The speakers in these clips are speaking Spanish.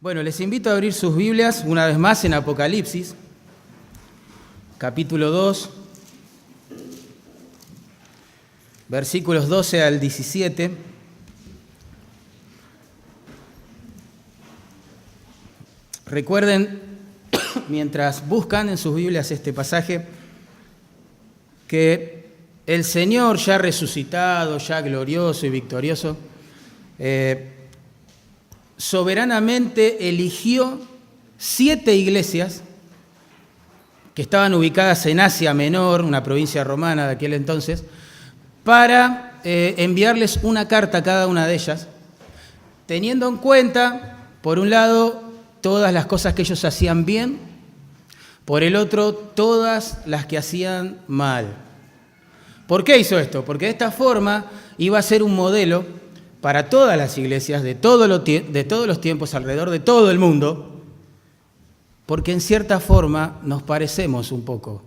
Bueno, les invito a abrir sus Biblias una vez más en Apocalipsis, capítulo 2, versículos 12 al 17. Recuerden, mientras buscan en sus Biblias este pasaje, que el Señor ya resucitado, ya glorioso y victorioso, soberanamente eligió 7 iglesias que estaban ubicadas en Asia Menor, una provincia romana de aquel entonces, para enviarles una carta a cada una de ellas, teniendo en cuenta, por un lado, todas las cosas que ellos hacían bien, por el otro, todas las que hacían mal. ¿Por qué hizo esto? Porque de esta forma iba a ser un modelo para todas las iglesias de todos los tiempos alrededor de todo el mundo, porque en cierta forma nos parecemos un poco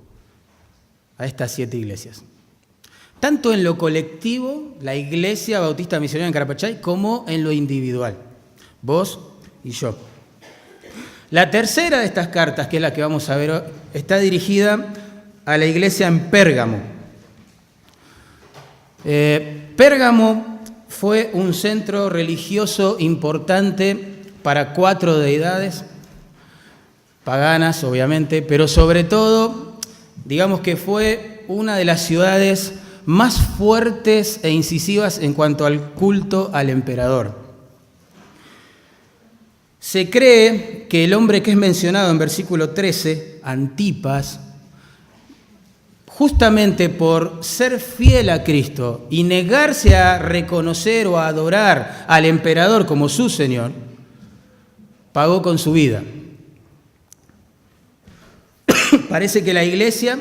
a estas 7 iglesias. Tanto en lo colectivo, la Iglesia Bautista Misionera en Carapachay, como en lo individual, vos y yo. La tercera de estas cartas, que es la que vamos a ver hoy, está dirigida a la iglesia en Pérgamo. Pérgamo fue un centro religioso importante para 4 deidades, paganas obviamente, pero sobre todo, digamos que fue una de las ciudades más fuertes e incisivas en cuanto al culto al emperador. Se cree que el hombre que es mencionado en versículo 13, Antipas, justamente por ser fiel a Cristo y negarse a reconocer o a adorar al emperador como su Señor, pagó con su vida. Parece que la iglesia,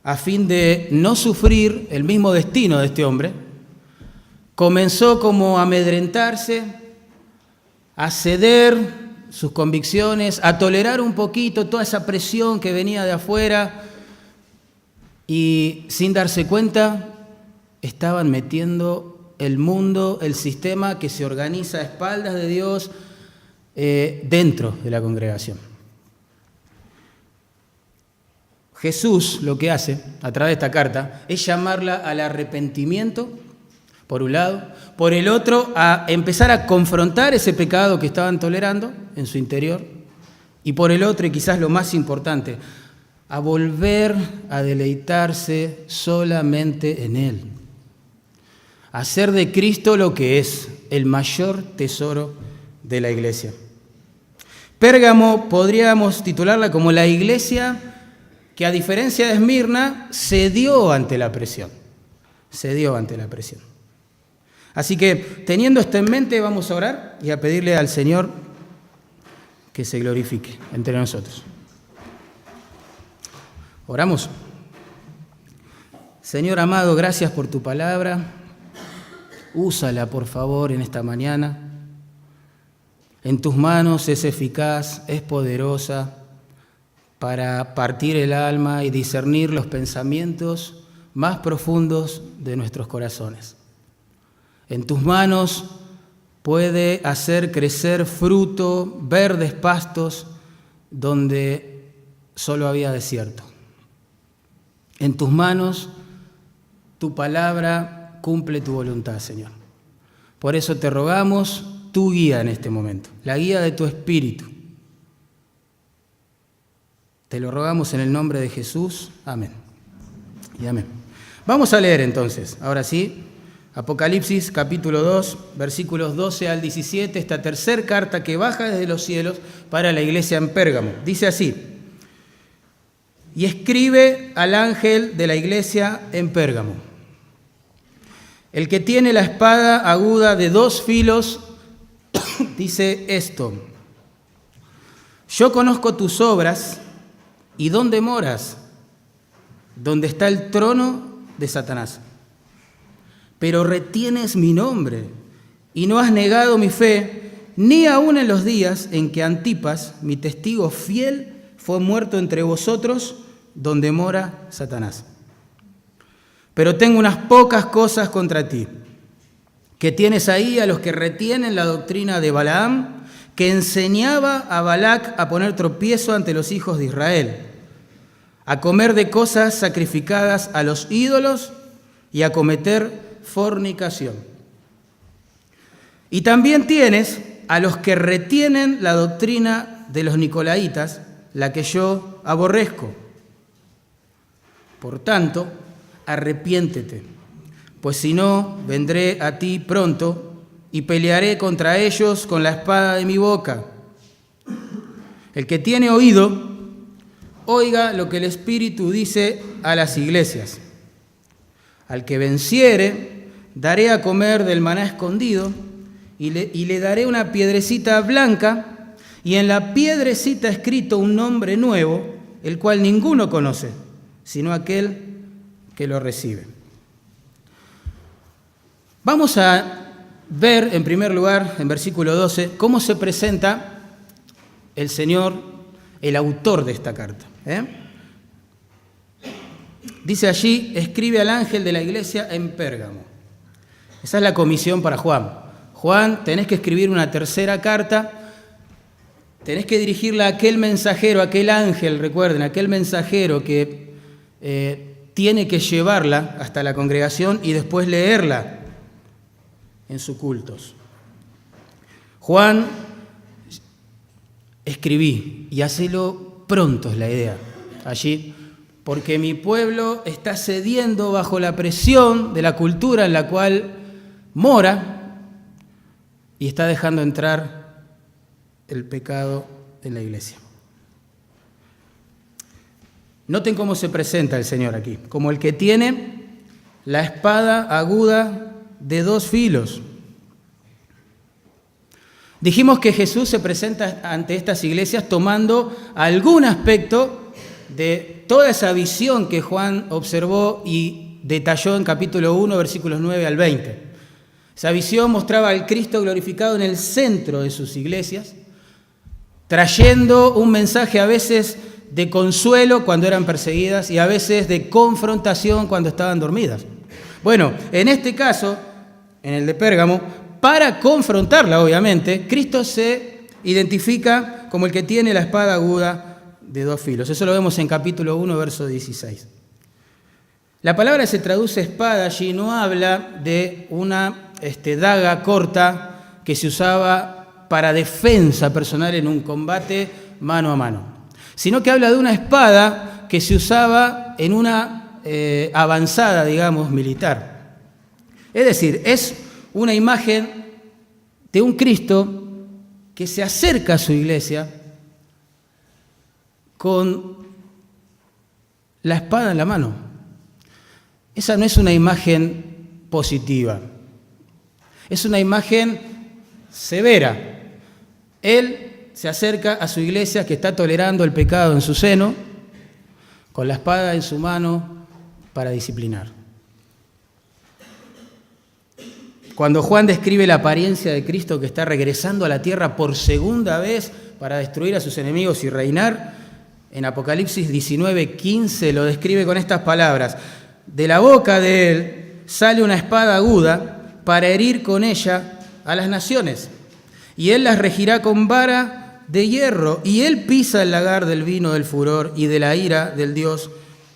a fin de no sufrir el mismo destino de este hombre, comenzó como a amedrentarse, a ceder sus convicciones, a tolerar un poquito toda esa presión que venía de afuera, y sin darse cuenta estaban metiendo el mundo, el sistema que se organiza a espaldas de Dios dentro de la congregación. Jesús lo que hace a través de esta carta es llamarla al arrepentimiento, por un lado, por el otro a empezar a confrontar ese pecado que estaban tolerando en su interior, y por el otro, y quizás lo más importante, a volver a deleitarse solamente en Él, a hacer de Cristo lo que es el mayor tesoro de la iglesia. Pérgamo podríamos titularla como la iglesia que, a diferencia de Esmirna, cedió ante la presión. Cedió ante la presión. Así que, teniendo esto en mente, vamos a orar y a pedirle al Señor que se glorifique entre nosotros. Oramos. Señor amado, gracias por tu palabra. Úsala, por favor, en esta mañana. En tus manos es eficaz, es poderosa para partir el alma y discernir los pensamientos más profundos de nuestros corazones. En tus manos puede hacer crecer fruto, verdes pastos, donde solo había desierto. En tus manos, tu palabra cumple tu voluntad, Señor. Por eso te rogamos tu guía en este momento, la guía de tu Espíritu. Te lo rogamos en el nombre de Jesús. Amén. Y amén. Vamos a leer entonces, ahora sí, Apocalipsis capítulo 2, versículos 12 al 17, esta tercera carta que baja desde los cielos para la iglesia en Pérgamo. Dice así: y escribe al ángel de la iglesia en Pérgamo, el que tiene la espada aguda de 2 filos, dice esto: yo conozco tus obras y dónde moras, donde está el trono de Satanás. Pero retienes mi nombre y no has negado mi fe, ni aun en los días en que Antipas, mi testigo fiel, fue muerto entre vosotros, donde mora Satanás. Pero tengo unas pocas cosas contra ti, que tienes ahí a los que retienen la doctrina de Balaam, que enseñaba a Balac a poner tropiezo ante los hijos de Israel, a comer de cosas sacrificadas a los ídolos y a cometer fornicación. Y también tienes a los que retienen la doctrina de los nicolaitas, la que yo aborrezco. Por tanto, arrepiéntete, pues si no, vendré a ti pronto y pelearé contra ellos con la espada de mi boca. El que tiene oído, oiga lo que el Espíritu dice a las iglesias. Al que venciere, daré a comer del maná escondido y le daré una piedrecita blanca y en la piedrecita escrito un nombre nuevo, el cual ninguno conoce, sino aquel que lo recibe. Vamos a ver, en primer lugar, en versículo 12, cómo se presenta el Señor, el autor de esta carta. Dice allí, escribe al ángel de la iglesia en Pérgamo. Esa es la comisión para Juan. Juan, tenés que escribir una tercera carta, tenés que dirigirla a aquel mensajero, a aquel ángel, recuerden, aquel mensajero que tiene que llevarla hasta la congregación y después leerla en sus cultos. Juan, escribí, y hacelo pronto es la idea allí, porque mi pueblo está cediendo bajo la presión de la cultura en la cual mora y está dejando entrar el pecado en la iglesia. Noten cómo se presenta el Señor aquí, como el que tiene la espada aguda de dos filos. Dijimos que Jesús se presenta ante estas iglesias tomando algún aspecto de toda esa visión que Juan observó y detalló en capítulo 1, versículos 9 al 20. Esa visión mostraba al Cristo glorificado en el centro de sus iglesias, trayendo un mensaje a veces de consuelo cuando eran perseguidas y a veces de confrontación cuando estaban dormidas. Bueno, en este caso, en el de Pérgamo, para confrontarla, obviamente, Cristo se identifica como el que tiene la espada aguda de dos filos. Eso lo vemos en capítulo 1, verso 16. La palabra se traduce espada allí, no habla de una daga corta que se usaba para defensa personal en un combate mano a mano, sino que habla de una espada que se usaba en una avanzada, digamos, militar. Es decir, es una imagen de un Cristo que se acerca a su iglesia con la espada en la mano. Esa no es una imagen positiva, es una imagen severa. Él se acerca a su iglesia que está tolerando el pecado en su seno, con la espada en su mano para disciplinar. Cuando Juan describe la apariencia de Cristo que está regresando a la tierra por segunda vez para destruir a sus enemigos y reinar, en Apocalipsis 19:15 lo describe con estas palabras: de la boca de él sale una espada aguda para herir con ella a las naciones, y él las regirá con vara de hierro, y él pisa el lagar del vino del furor y de la ira del Dios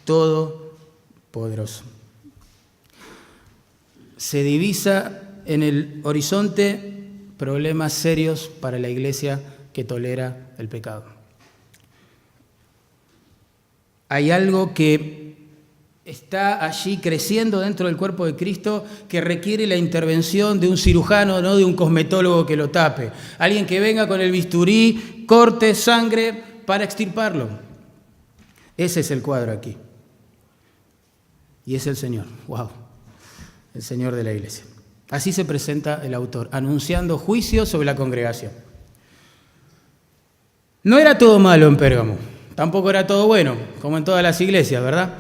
Todopoderoso. Se divisa en el horizonte problemas serios para la iglesia que tolera el pecado. Hay algo que está allí creciendo dentro del cuerpo de Cristo que requiere la intervención de un cirujano, no de un cosmetólogo que lo tape. Alguien que venga con el bisturí, corte sangre para extirparlo. Ese es el cuadro aquí. Y es el Señor. ¡Wow! El Señor de la iglesia. Así se presenta el autor, anunciando juicio sobre la congregación. No era todo malo en Pérgamo, tampoco era todo bueno, como en todas las iglesias, ¿verdad?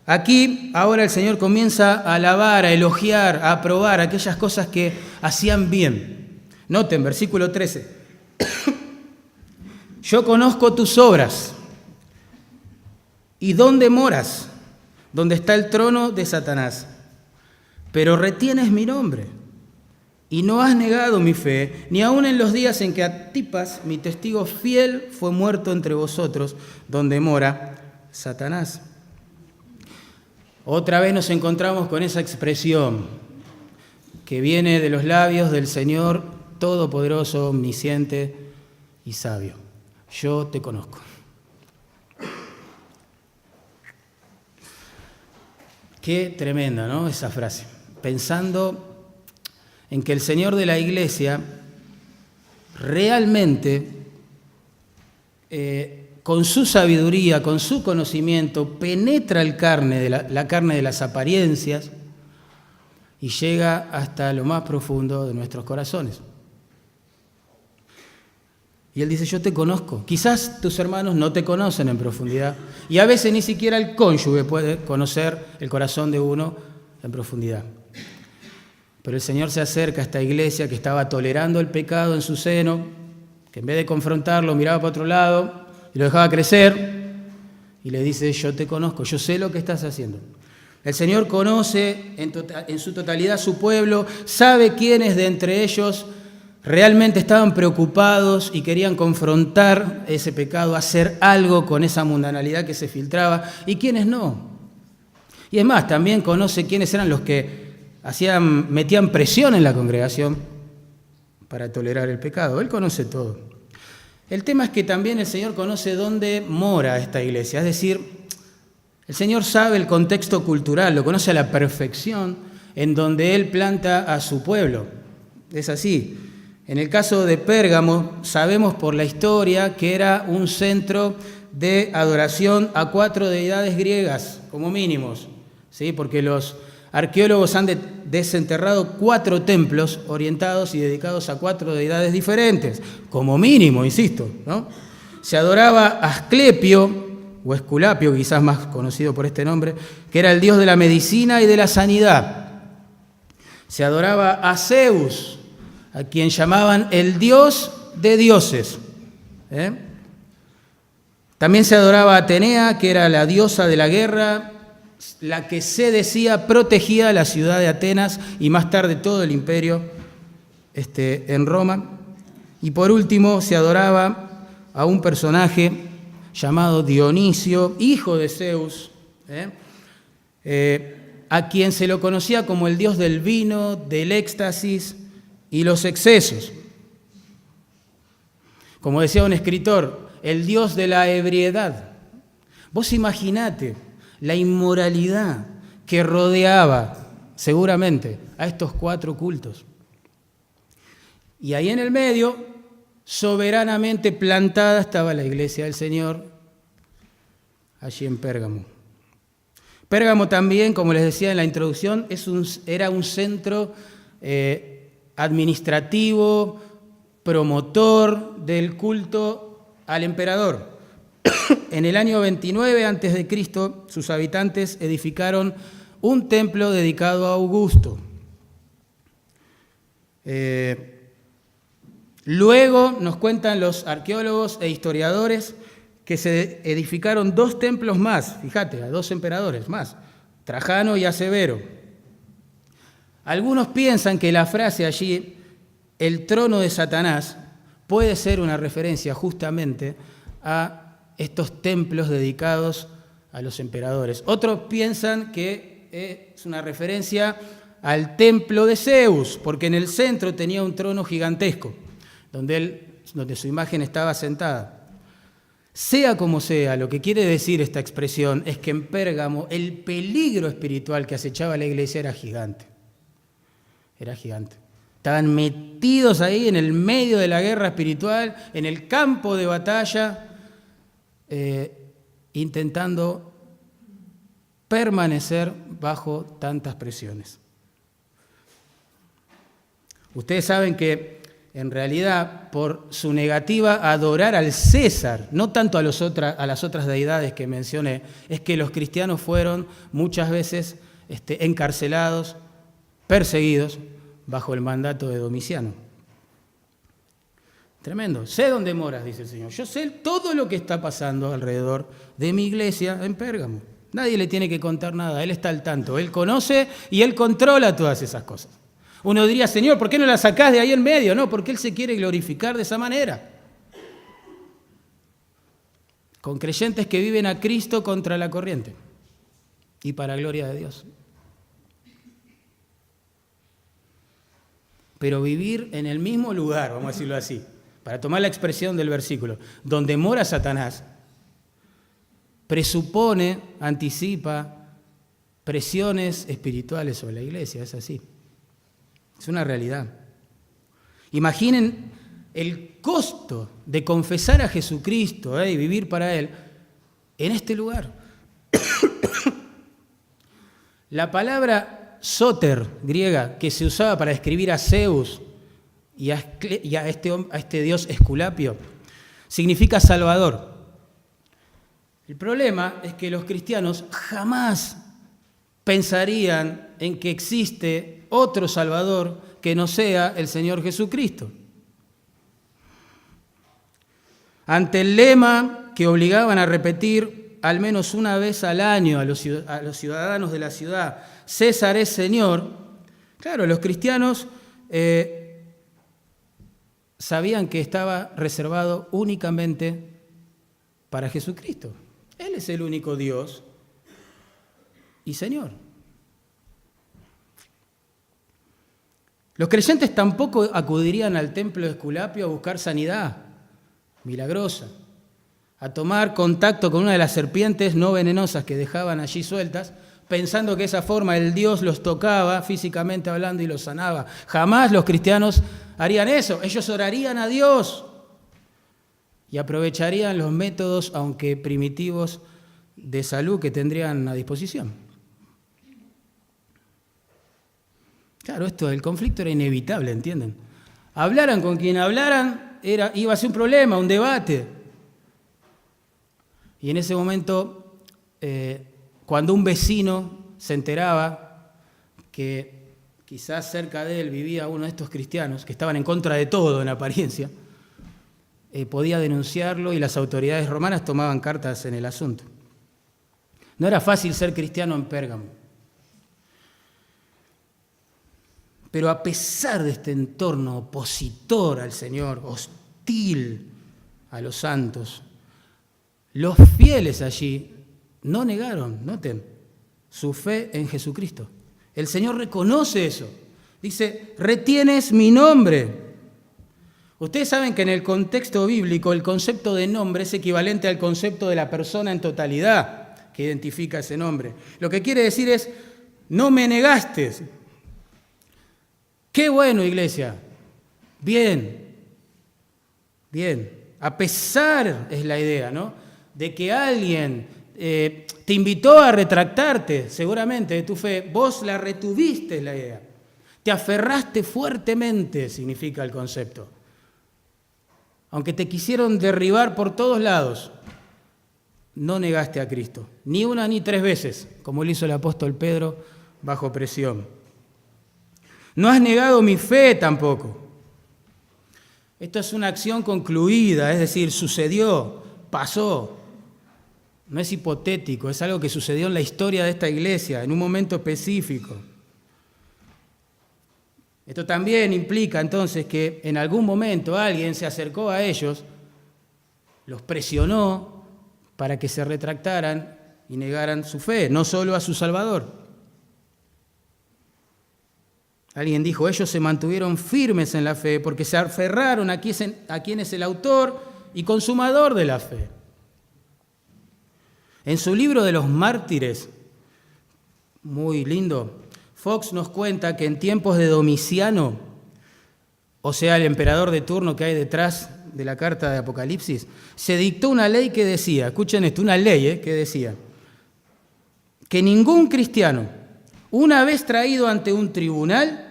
Aquí, ahora el Señor comienza a alabar, a elogiar, a aprobar aquellas cosas que hacían bien. Noten, versículo 13. Yo conozco tus obras. ¿Y dónde moras? Donde está el trono de Satanás. Pero retienes mi nombre y no has negado mi fe, ni aun en los días en que Antipas, mi testigo fiel, fue muerto entre vosotros, donde mora Satanás. Otra vez nos encontramos con esa expresión que viene de los labios del Señor Todopoderoso, omnisciente y sabio. Yo te conozco. Qué tremenda, ¿no? Esa frase. Pensando en que el Señor de la Iglesia realmente, con su sabiduría, con su conocimiento, penetra la carne de las apariencias y llega hasta lo más profundo de nuestros corazones. Y Él dice, yo te conozco. Quizás tus hermanos no te conocen en profundidad y a veces ni siquiera el cónyuge puede conocer el corazón de uno en profundidad. Pero el Señor se acerca a esta iglesia que estaba tolerando el pecado en su seno, que en vez de confrontarlo miraba para otro lado y lo dejaba crecer y le dice, yo te conozco, yo sé lo que estás haciendo. El Señor conoce en su totalidad a su pueblo, sabe quiénes de entre ellos realmente estaban preocupados y querían confrontar ese pecado, hacer algo con esa mundanalidad que se filtraba y quiénes no. Y es más, también conoce quiénes eran los que metían presión en la congregación para tolerar el pecado. Él conoce todo. El tema es que también el Señor conoce dónde mora esta iglesia. Es decir, el Señor sabe el contexto cultural, lo conoce a la perfección en donde Él planta a su pueblo. Es así. En el caso de Pérgamo, sabemos por la historia que era un centro de adoración a 4 deidades griegas, como mínimos, ¿sí? Porque los arqueólogos han desenterrado 4 templos orientados y dedicados a 4 deidades diferentes, como mínimo, insisto, ¿no? Se adoraba a Asclepio, o Esculapio, quizás más conocido por este nombre, que era el dios de la medicina y de la sanidad. Se adoraba a Zeus, a quien llamaban el dios de dioses. También se adoraba a Atenea, que era la diosa de la guerra, la que se decía protegía la ciudad de Atenas y más tarde todo el imperio en Roma. Y por último se adoraba a un personaje llamado Dionisio, hijo de Zeus, a quien se lo conocía como el dios del vino, del éxtasis y los excesos. Como decía un escritor, el dios de la ebriedad. Vos imaginate la inmoralidad que rodeaba seguramente a estos 4 cultos. Y ahí en el medio, soberanamente plantada, estaba la iglesia del Señor, allí en Pérgamo. Pérgamo también, como les decía en la introducción, era un centro administrativo, promotor del culto al emperador. En el año 29 a.C., sus habitantes edificaron un templo dedicado a Augusto. Luego nos cuentan los arqueólogos e historiadores que se edificaron 2 templos más, fíjate, a 2 emperadores más, Trajano y a Severo. Algunos piensan que la frase allí, el trono de Satanás, puede ser una referencia justamente a estos templos dedicados a los emperadores. Otros piensan que es una referencia al templo de Zeus, porque en el centro tenía un trono gigantesco, donde su imagen estaba sentada. Sea como sea, lo que quiere decir esta expresión es que en Pérgamo el peligro espiritual que acechaba a la iglesia era gigante. Era gigante. Estaban metidos ahí en el medio de la guerra espiritual, en el campo de batalla, intentando permanecer bajo tantas presiones. Ustedes saben que en realidad por su negativa a adorar al César, no tanto a las otras deidades que mencioné, es que los cristianos fueron muchas veces encarcelados, perseguidos bajo el mandato de Domiciano. Tremendo. Sé dónde moras, dice el Señor. Yo sé todo lo que está pasando alrededor de mi iglesia en Pérgamo. Nadie le tiene que contar nada. Él está al tanto. Él conoce y Él controla todas esas cosas. Uno diría, Señor, ¿por qué no la sacás de ahí en medio? No, porque Él se quiere glorificar de esa manera. Con creyentes que viven a Cristo contra la corriente y para gloria de Dios. Pero vivir en el mismo lugar, vamos a decirlo así, para tomar la expresión del versículo, donde mora Satanás, presupone, anticipa presiones espirituales sobre la iglesia, es así. Es una realidad. Imaginen el costo de confesar a Jesucristo y vivir para Él en este lugar. La palabra soter, griega, que se usaba para describir a Zeus y a este dios Esculapio, significa salvador. El problema es que los cristianos jamás pensarían en que existe otro salvador que no sea el Señor Jesucristo. Ante el lema que obligaban a repetir al menos una vez al año a los ciudadanos de la ciudad, César es Señor, claro, los cristianos sabían que estaba reservado únicamente para Jesucristo. Él es el único Dios y Señor. Los creyentes tampoco acudirían al templo de Esculapio a buscar sanidad milagrosa, a tomar contacto con una de las serpientes no venenosas que dejaban allí sueltas, pensando que de esa forma el Dios los tocaba físicamente hablando y los sanaba. Jamás los cristianos harían eso. Ellos orarían a Dios y aprovecharían los métodos, aunque primitivos, de salud que tendrían a disposición. Claro, el conflicto era inevitable, ¿entienden? Hablaran con quien hablaran, iba a ser un problema, un debate. Y en ese momento, cuando un vecino se enteraba que quizás cerca de él vivía uno de estos cristianos, que estaban en contra de todo en apariencia, podía denunciarlo y las autoridades romanas tomaban cartas en el asunto. No era fácil ser cristiano en Pérgamo. Pero a pesar de este entorno opositor al Señor, hostil a los santos, los fieles allí no negaron, noten, su fe en Jesucristo. El Señor reconoce eso. Dice, retienes mi nombre. Ustedes saben que en el contexto bíblico el concepto de nombre es equivalente al concepto de la persona en totalidad que identifica ese nombre. Lo que quiere decir es, no me negaste. Qué bueno, iglesia. Bien. A pesar, es la idea, ¿no?, de que alguien te invitó a retractarte, seguramente, de tu fe, vos la retuviste, es la idea. Te aferraste fuertemente, significa el concepto. Aunque te quisieron derribar por todos lados, no negaste a Cristo. Ni una ni tres veces, como lo hizo el apóstol Pedro bajo presión. No has negado mi fe tampoco. Esto es una acción concluida, es decir, sucedió, pasó. No es hipotético, es algo que sucedió en la historia de esta iglesia, en un momento específico. Esto también implica entonces que en algún momento alguien se acercó a ellos, los presionó para que se retractaran y negaran su fe, no solo a su Salvador. Alguien dijo, ellos se mantuvieron firmes en la fe porque se aferraron a quien es el autor y consumador de la fe. En su libro de los mártires, muy lindo, Fox nos cuenta que en tiempos de Domiciano, o sea, el emperador de turno que hay detrás de la carta de Apocalipsis, se dictó una ley que decía, escuchen esto, una ley que decía, que ningún cristiano, una vez traído ante un tribunal,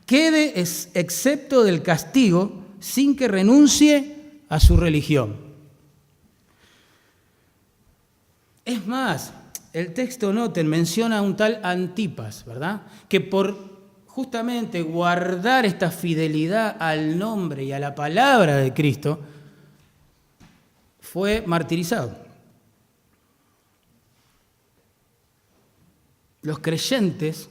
quede excepto del castigo sin que renuncie a su religión. Es más, el texto, noten, menciona a un tal Antipas, ¿verdad?, que por justamente guardar esta fidelidad al nombre y a la palabra de Cristo, fue martirizado. Los creyentes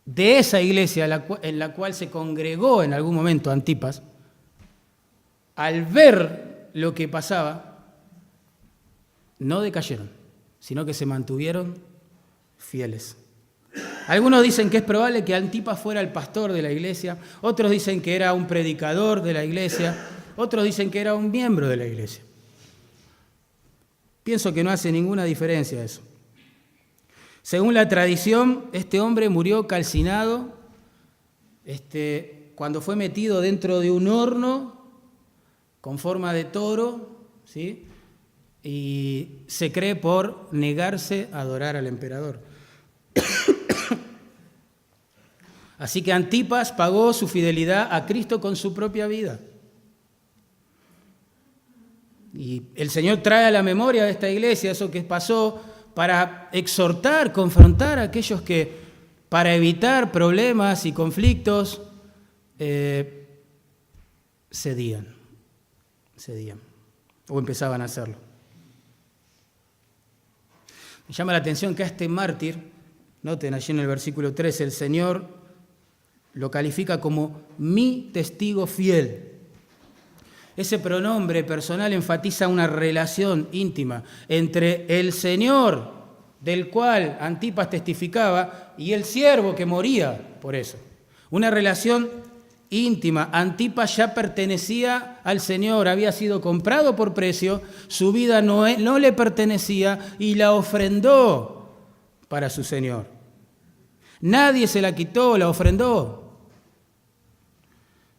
de esa iglesia en la cual se congregó en algún momento Antipas, al ver lo que pasaba, no decayeron, sino que se mantuvieron fieles. Algunos dicen que es probable que Antipas fuera el pastor de la iglesia, otros dicen que era un predicador de la iglesia, otros dicen que era un miembro de la iglesia. Pienso que no hace ninguna diferencia eso. Según la tradición, este hombre murió calcinado cuando fue metido dentro de un horno con forma de toro, ¿sí? Y se cree por negarse a adorar al emperador. Así que Antipas pagó su fidelidad a Cristo con su propia vida. Y el Señor trae a la memoria de esta iglesia eso que pasó para exhortar, confrontar a aquellos que, para evitar problemas y conflictos, cedían o empezaban a hacerlo. Me llama la atención que a este mártir, noten allí en el versículo 13, el Señor lo califica como mi testigo fiel. Ese pronombre personal enfatiza una relación íntima entre el Señor, del cual Antipas testificaba, y el siervo que moría por eso. Una relación íntima. Antipas ya pertenecía al Señor, había sido comprado por precio, su vida no le pertenecía y la ofrendó para su Señor. Nadie se la quitó, la ofrendó.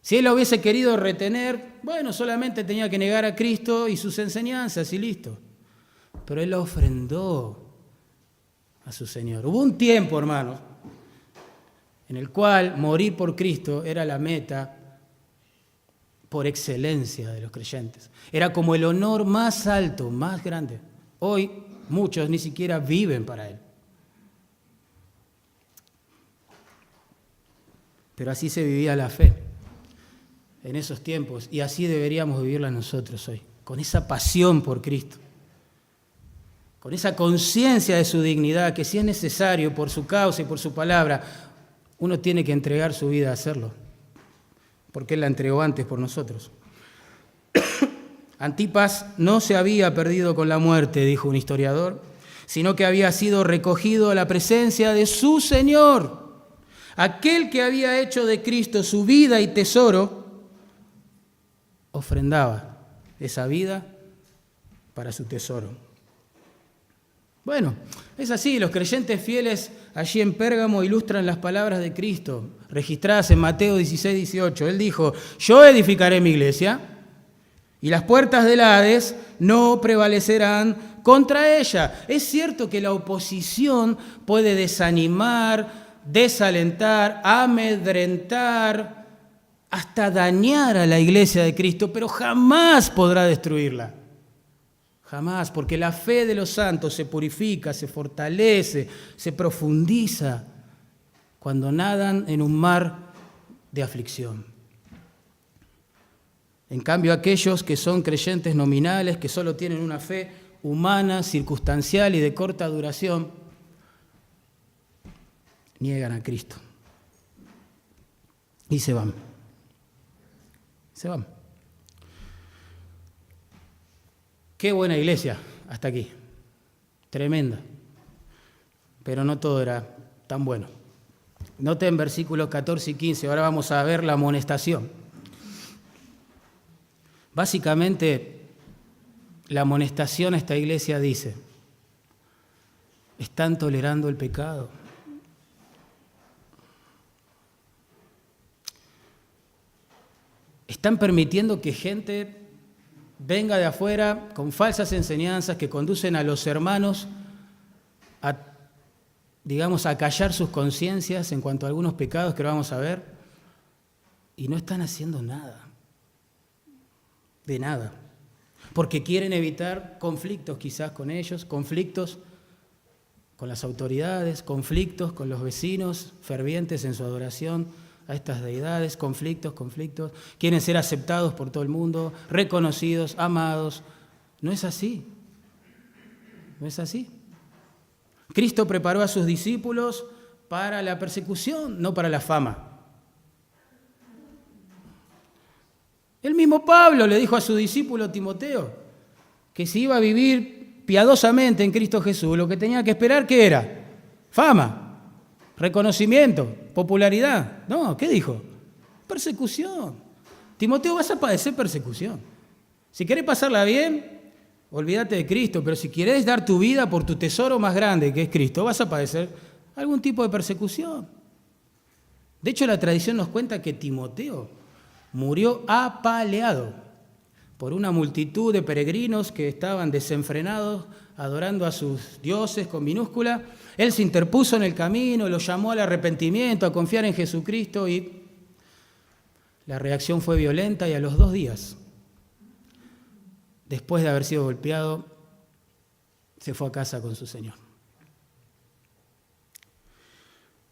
Si él la hubiese querido retener, bueno, solamente tenía que negar a Cristo y sus enseñanzas y listo. Pero él la ofrendó a su Señor. Hubo un tiempo, hermanos, en el cual morir por Cristo era la meta por excelencia de los creyentes. Era como el honor más alto, más grande. Hoy muchos ni siquiera viven para él. Pero así se vivía la fe en esos tiempos, y así deberíamos vivirla nosotros hoy, con esa pasión por Cristo, con esa conciencia de su dignidad, que si es necesario por su causa y por su palabra, uno tiene que entregar su vida a hacerlo, porque Él la entregó antes por nosotros. Antipas no se había perdido con la muerte, dijo un historiador, sino que había sido recogido a la presencia de su Señor. Aquel que había hecho de Cristo su vida y tesoro, ofrendaba esa vida para su tesoro. Bueno, es así, los creyentes fieles allí en Pérgamo ilustran las palabras de Cristo, registradas en Mateo 16, 18. Él dijo, yo edificaré mi iglesia y las puertas del Hades no prevalecerán contra ella. Es cierto que la oposición puede desanimar, desalentar, amedrentar, hasta dañar a la iglesia de Cristo, pero jamás podrá destruirla. Jamás, porque la fe de los santos se purifica, se fortalece, se profundiza cuando nadan en un mar de aflicción. En cambio, aquellos que son creyentes nominales, que solo tienen una fe humana, circunstancial y de corta duración, niegan a Cristo y se van. Se van. Qué buena iglesia hasta aquí. Tremenda. Pero no todo era tan bueno. Noten versículos 14 y 15. Ahora vamos a ver la amonestación. Básicamente, la amonestación a esta iglesia dice, están tolerando el pecado. Están permitiendo que gente venga de afuera con falsas enseñanzas que conducen a los hermanos a, a callar sus conciencias en cuanto a algunos pecados que lo vamos a ver, y no están haciendo nada, de nada, porque quieren evitar conflictos quizás con ellos, conflictos con las autoridades, conflictos con los vecinos fervientes en su adoración a estas deidades, conflictos, quieren ser aceptados por todo el mundo, reconocidos, amados. No es así, no es así. Cristo preparó a sus discípulos para la persecución, no para la fama. El mismo Pablo le dijo a su discípulo Timoteo que si iba a vivir piadosamente en Cristo Jesús, lo que tenía que esperar, ¿qué era? Fama, reconocimiento, popularidad. No, ¿qué dijo? Persecución. Timoteo, vas a padecer persecución. Si querés pasarla bien, olvídate de Cristo, pero si querés dar tu vida por tu tesoro más grande, que es Cristo, vas a padecer algún tipo de persecución. De hecho, la tradición nos cuenta que Timoteo murió apaleado por una multitud de peregrinos que estaban desenfrenados, adorando a sus dioses con minúscula. Él se interpuso en el camino, los llamó al arrepentimiento, a confiar en Jesucristo, y la reacción fue violenta, y a los 2 días, después de haber sido golpeado, se fue a casa con su Señor.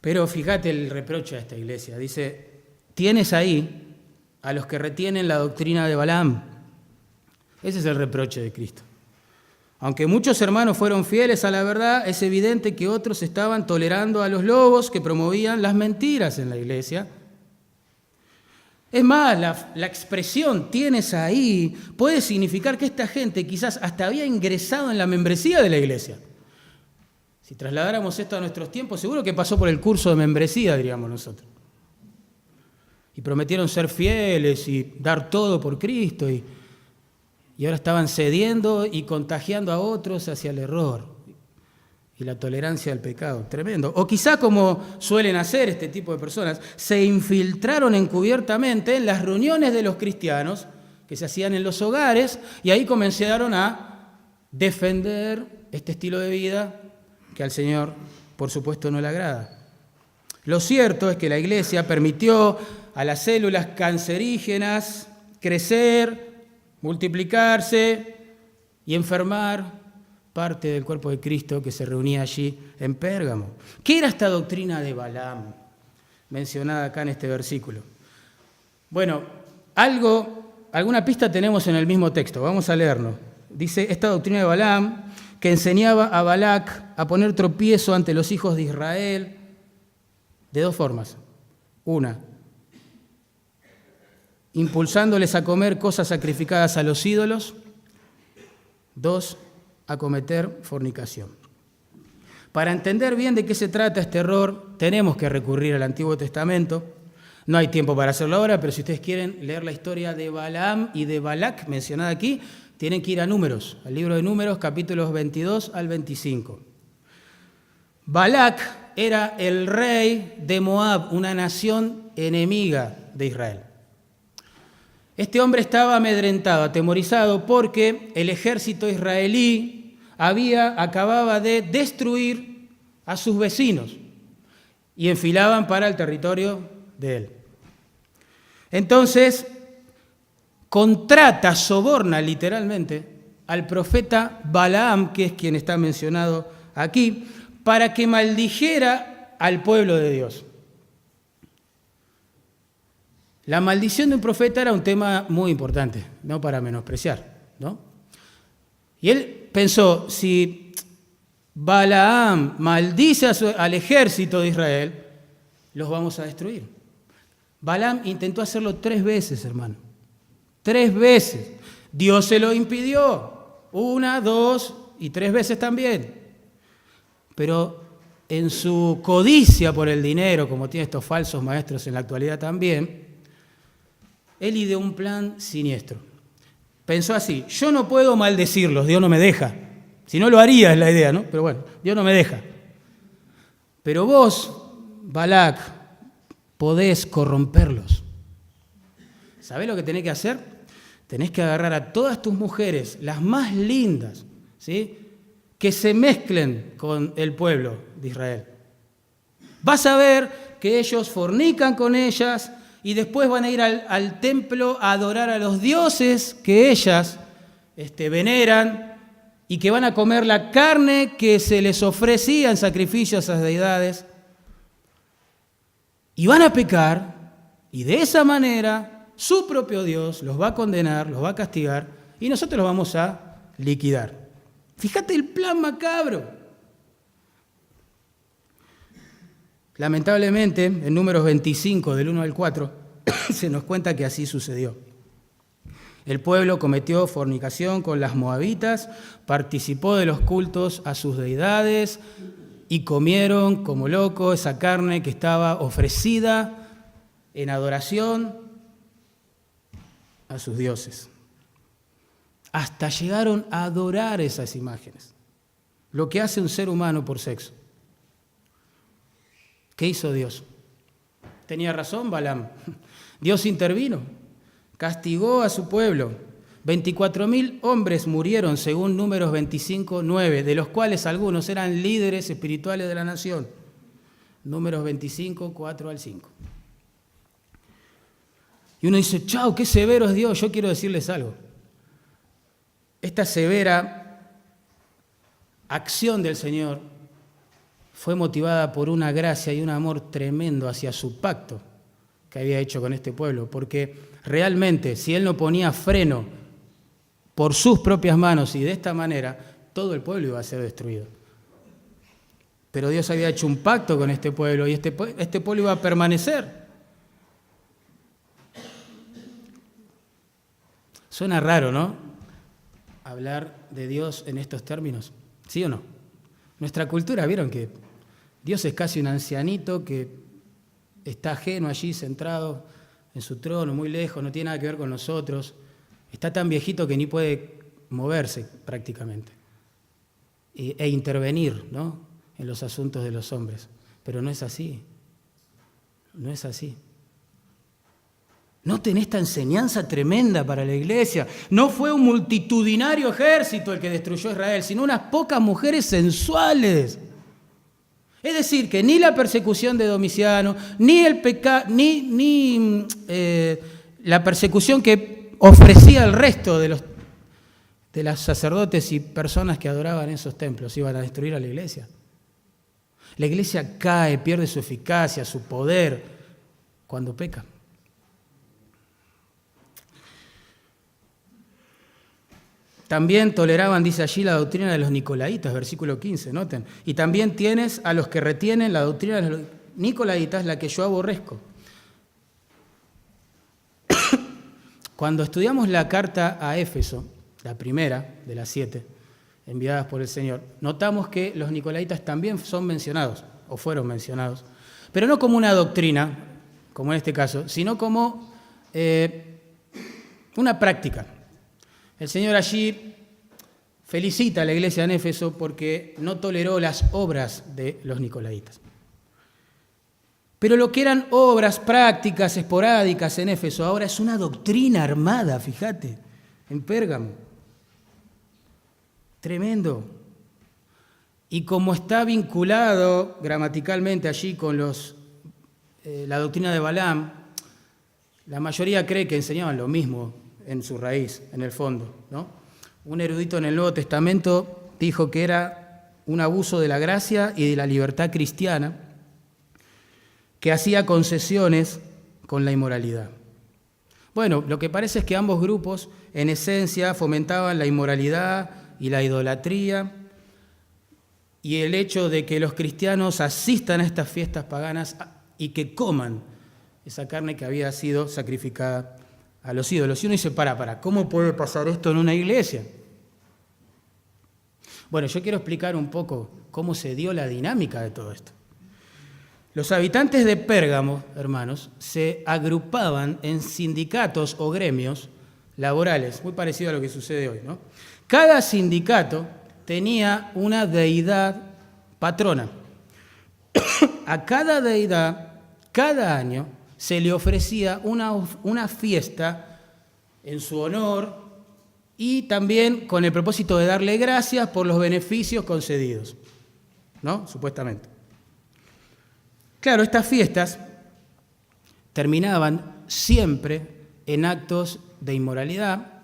Pero fíjate el reproche a esta iglesia. Dice, tienes ahí a los que retienen la doctrina de Balaam. Ese es el reproche de Cristo. Aunque muchos hermanos fueron fieles a la verdad, es evidente que otros estaban tolerando a los lobos que promovían las mentiras en la iglesia. Es más, la expresión tienes ahí puede significar que esta gente quizás hasta había ingresado en la membresía de la iglesia. Si trasladáramos esto a nuestros tiempos, seguro que pasó por el curso de membresía, diríamos nosotros. Y prometieron ser fieles y dar todo por Cristo, y ahora estaban cediendo y contagiando a otros hacia el error y la tolerancia al pecado. Tremendo. O quizá, como suelen hacer este tipo de personas, se infiltraron encubiertamente en las reuniones de los cristianos que se hacían en los hogares, y ahí comenzaron a defender este estilo de vida que al Señor, por supuesto, no le agrada. Lo cierto es que la iglesia permitió a las células cancerígenas crecer, multiplicarse y enfermar parte del cuerpo de Cristo que se reunía allí en Pérgamo. ¿Qué era esta doctrina de Balaam, mencionada acá en este versículo? Bueno, alguna pista tenemos en el mismo texto, vamos a leerlo. Dice, esta doctrina de Balaam, que enseñaba a Balac a poner tropiezo ante los hijos de Israel, de 2 formas. Una, impulsándoles a comer cosas sacrificadas a los ídolos. 2, a cometer fornicación. Para entender bien de qué se trata este error, tenemos que recurrir al Antiguo Testamento. No hay tiempo para hacerlo ahora, pero si ustedes quieren leer la historia de Balaam y de Balac, mencionada aquí, tienen que ir a Números, al libro de Números, capítulos 22 al 25. Balac era el rey de Moab, una nación enemiga de Israel. Este hombre estaba amedrentado, atemorizado, porque el ejército israelí acababa de destruir a sus vecinos y enfilaban para el territorio de él. Entonces, soborna literalmente al profeta Balaam, que es quien está mencionado aquí, para que maldijera al pueblo de Dios. La maldición de un profeta era un tema muy importante, no para menospreciar, ¿no? Y él pensó, si Balaam maldice al ejército de Israel, los vamos a destruir. Balaam intentó hacerlo 3 veces, hermano. 3 veces. Dios se lo impidió. 1, 2 y 3 veces también. Pero en su codicia por el dinero, como tienen estos falsos maestros en la actualidad también, él ideó un plan siniestro. Pensó así, yo no puedo maldecirlos, Dios no me deja. Si no lo haría es la idea, ¿no? Pero bueno, Dios no me deja. Pero vos, Balac, podés corromperlos. ¿Sabés lo que tenés que hacer? Tenés que agarrar a todas tus mujeres, las más lindas, ¿sí?, que se mezclen con el pueblo de Israel. Vas a ver que ellos fornican con ellas y después van a ir al templo a adorar a los dioses que ellas veneran y que van a comer la carne que se les ofrecía en sacrificio a esas deidades. Y van a pecar, y de esa manera su propio Dios los va a condenar, los va a castigar, y nosotros los vamos a liquidar. Fíjate el plan macabro. Lamentablemente, en Números 25, del 1 al 4, se nos cuenta que así sucedió. El pueblo cometió fornicación con las moabitas, participó de los cultos a sus deidades y comieron como locos esa carne que estaba ofrecida en adoración a sus dioses. Hasta llegaron a adorar esas imágenes, lo que hace un ser humano por sexo. ¿Qué hizo Dios? Tenía razón Balaam. Dios intervino, castigó a su pueblo. 24.000 hombres murieron según Números 25:9, de los cuales algunos eran líderes espirituales de la nación. Números 25, 4 al 5. Y uno dice, chau, qué severo es Dios. Yo quiero decirles algo. Esta severa acción del Señor fue motivada por una gracia y un amor tremendo hacia su pacto que había hecho con este pueblo, porque realmente si Él no ponía freno por sus propias manos y de esta manera, todo el pueblo iba a ser destruido. Pero Dios había hecho un pacto con este pueblo y este pueblo iba a permanecer. Suena raro, ¿no? Hablar de Dios en estos términos, ¿sí o no? Nuestra cultura, vieron que Dios es casi un ancianito que está ajeno allí, centrado en su trono, muy lejos, no tiene nada que ver con nosotros. Está tan viejito que ni puede moverse prácticamente e intervenir, ¿no?, en los asuntos de los hombres. Pero no es así. No es así. Noten esta enseñanza tremenda para la iglesia. No fue un multitudinario ejército el que destruyó a Israel, sino unas pocas mujeres sensuales. Es decir, que ni la persecución de Domiciano, ni el ni la persecución que ofrecía el resto de los sacerdotes y personas que adoraban esos templos iban a destruir a la iglesia. La iglesia cae, pierde su eficacia, su poder, cuando peca. También toleraban, dice allí, la doctrina de los nicolaitas, versículo 15, noten. Y también tienes a los que retienen la doctrina de los nicolaitas, la que yo aborrezco. Cuando estudiamos la carta a Éfeso, la primera de las 7 enviadas por el Señor, notamos que los nicolaitas también son mencionados, o fueron mencionados, pero no como una doctrina, como en este caso, sino como una práctica. El Señor allí felicita a la iglesia en Éfeso porque no toleró las obras de los nicolaitas. Pero lo que eran obras prácticas, esporádicas en Éfeso, ahora es una doctrina armada, fíjate, en Pérgamo. Tremendo. Y como está vinculado gramaticalmente allí con la doctrina de Balaam, la mayoría cree que enseñaban lo mismo en su raíz, en el fondo, ¿no? Un erudito en el Nuevo Testamento dijo que era un abuso de la gracia y de la libertad cristiana que hacía concesiones con la inmoralidad. Bueno, lo que parece es que ambos grupos, en esencia, fomentaban la inmoralidad y la idolatría, y el hecho de que los cristianos asistan a estas fiestas paganas y que coman esa carne que había sido sacrificada a los ídolos. Y uno dice, ¿cómo puede pasar esto en una iglesia? Bueno, yo quiero explicar un poco cómo se dio la dinámica de todo esto. Los habitantes de Pérgamo, hermanos, se agrupaban en sindicatos o gremios laborales, muy parecido a lo que sucede hoy, ¿no? Cada sindicato tenía una deidad patrona. A cada deidad, cada año, se le ofrecía una fiesta en su honor y también con el propósito de darle gracias por los beneficios concedidos, ¿no? Supuestamente. Claro, estas fiestas terminaban siempre en actos de inmoralidad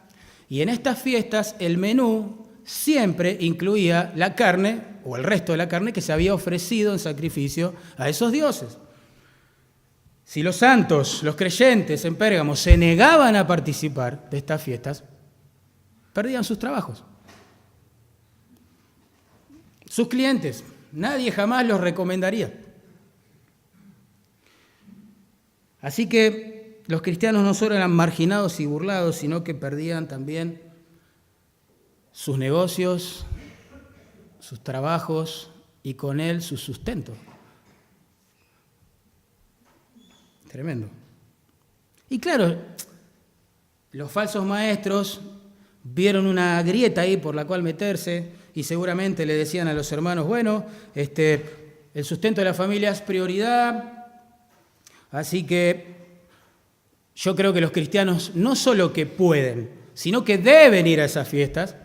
y en estas fiestas el menú siempre incluía la carne o el resto de la carne que se había ofrecido en sacrificio a esos dioses. Si los santos, los creyentes en Pérgamo se negaban a participar de estas fiestas, perdían sus trabajos. Sus clientes, nadie jamás los recomendaría. Así que los cristianos no solo eran marginados y burlados, sino que perdían también sus negocios, sus trabajos y con él su sustento. Tremendo. Y claro, los falsos maestros vieron una grieta ahí por la cual meterse y seguramente le decían a los hermanos, bueno, el sustento de la familia es prioridad, así que yo creo que los cristianos no solo que pueden, sino que deben ir a esas fiestas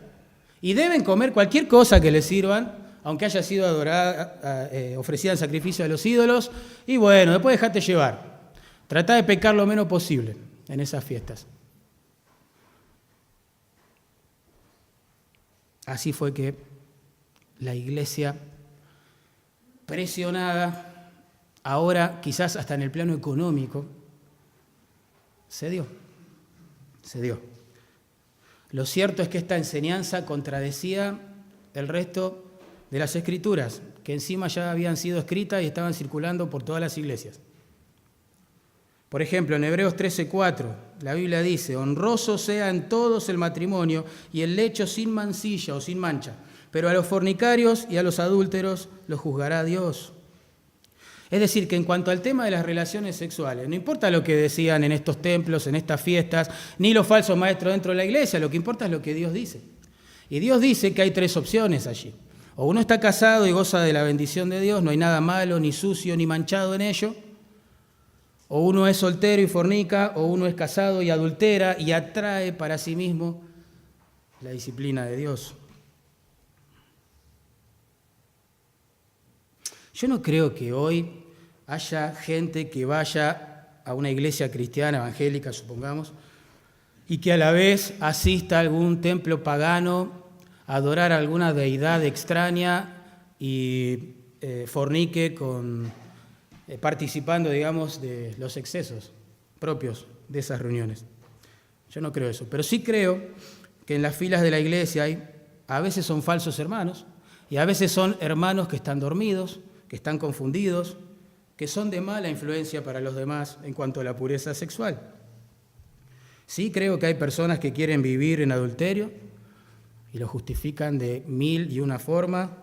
y deben comer cualquier cosa que les sirvan, aunque haya sido adorada, ofrecida en sacrificio a los ídolos, y bueno, después dejate llevar. Tratá de pecar lo menos posible en esas fiestas. Así fue que la iglesia, presionada, ahora quizás hasta en el plano económico, cedió. Lo cierto es que esta enseñanza contradecía el resto de las escrituras, que encima ya habían sido escritas y estaban circulando por todas las iglesias. Por ejemplo, en Hebreos 13:4, la Biblia dice, honroso sea en todos el matrimonio y el lecho sin mancilla o sin mancha, pero a los fornicarios y a los adúlteros los juzgará Dios. Es decir, que en cuanto al tema de las relaciones sexuales, no importa lo que decían en estos templos, en estas fiestas, ni los falsos maestros dentro de la iglesia, lo que importa es lo que Dios dice. Y Dios dice que hay tres opciones allí. O uno está casado y goza de la bendición de Dios, no hay nada malo, ni sucio, ni manchado en ello. O uno es soltero y fornica, o uno es casado y adultera y atrae para sí mismo la disciplina de Dios. Yo no creo que hoy haya gente que vaya a una iglesia cristiana, evangélica, supongamos, y que a la vez asista a algún templo pagano, a adorar a alguna deidad extraña y fornique participando, digamos, de los excesos propios de esas reuniones. Yo no creo eso, pero sí creo que en las filas de la iglesia a veces son falsos hermanos y a veces son hermanos que están dormidos, que están confundidos, que son de mala influencia para los demás en cuanto a la pureza sexual. Sí creo que hay personas que quieren vivir en adulterio y lo justifican de 1001 forma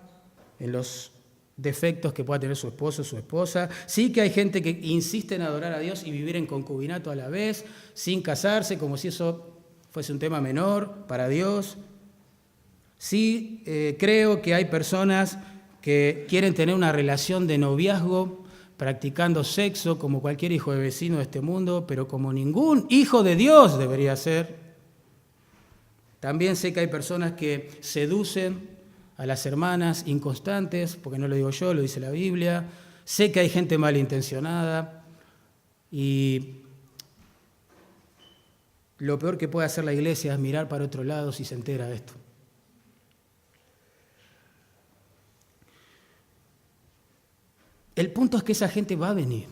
en los defectos que pueda tener su esposo o su esposa. Sí que hay gente que insiste en adorar a Dios y vivir en concubinato a la vez, sin casarse, como si eso fuese un tema menor para Dios. Sí creo que hay personas que quieren tener una relación de noviazgo, practicando sexo como cualquier hijo de vecino de este mundo, pero como ningún hijo de Dios debería ser. También sé que hay personas que seducen a las hermanas inconstantes, porque no lo digo yo, lo dice la Biblia. Sé que hay gente malintencionada y lo peor que puede hacer la iglesia es mirar para otro lado si se entera de esto. El punto es que esa gente va a venir.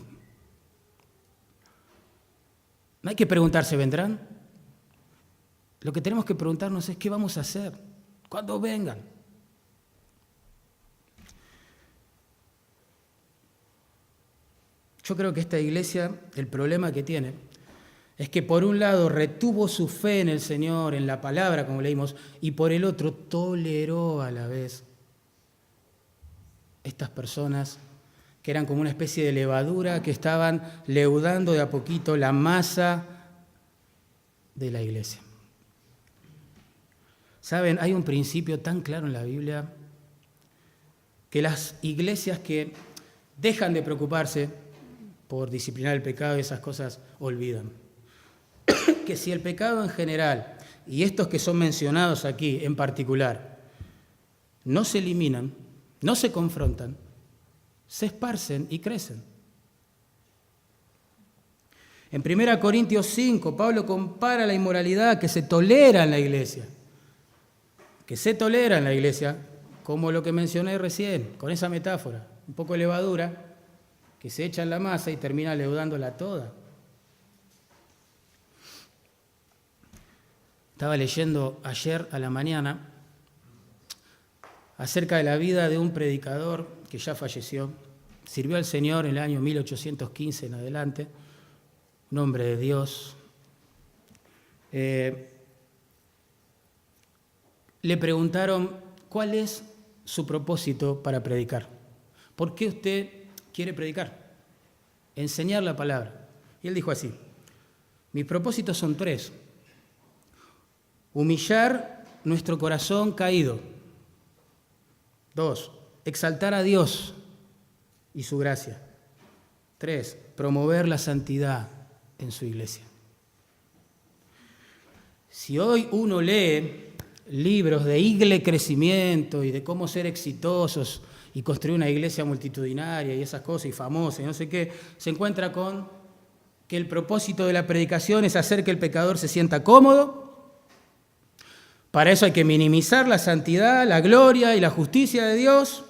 No hay que preguntarse, ¿vendrán? Lo que tenemos que preguntarnos es qué vamos a hacer cuando vengan. Yo creo que esta iglesia, el problema que tiene, es que por un lado retuvo su fe en el Señor, en la palabra, como leímos, y por el otro toleró a la vez estas personas que eran como una especie de levadura que estaban leudando de a poquito la masa de la iglesia. ¿Saben? Hay un principio tan claro en la Biblia que las iglesias que dejan de preocuparse por disciplinar el pecado y esas cosas olvidan. Que si el pecado en general, y estos que son mencionados aquí en particular, no se eliminan, no se confrontan, se esparcen y crecen. En 1 Corintios 5, Pablo compara la inmoralidad que se tolera en la iglesia, como lo que mencioné recién, con esa metáfora, un poco de levadura, que se echa en la masa y termina leudándola toda. Estaba leyendo ayer a la mañana acerca de la vida de un predicador que ya falleció, sirvió al Señor en el año 1815 en adelante, un hombre de Dios, le preguntaron cuál es su propósito para predicar. ¿Por qué usted quiere predicar? Enseñar la palabra. Y él dijo así: mis propósitos son 3. Humillar nuestro corazón caído. 2. Exaltar a Dios y su gracia. 3. Promover la santidad en su iglesia. Si hoy uno lee libros de crecimiento y de cómo ser exitosos y construir una iglesia multitudinaria y esas cosas y famosas y no sé qué, se encuentra con que el propósito de la predicación es hacer que el pecador se sienta cómodo. Para eso hay que minimizar la santidad, la gloria y la justicia de Dios.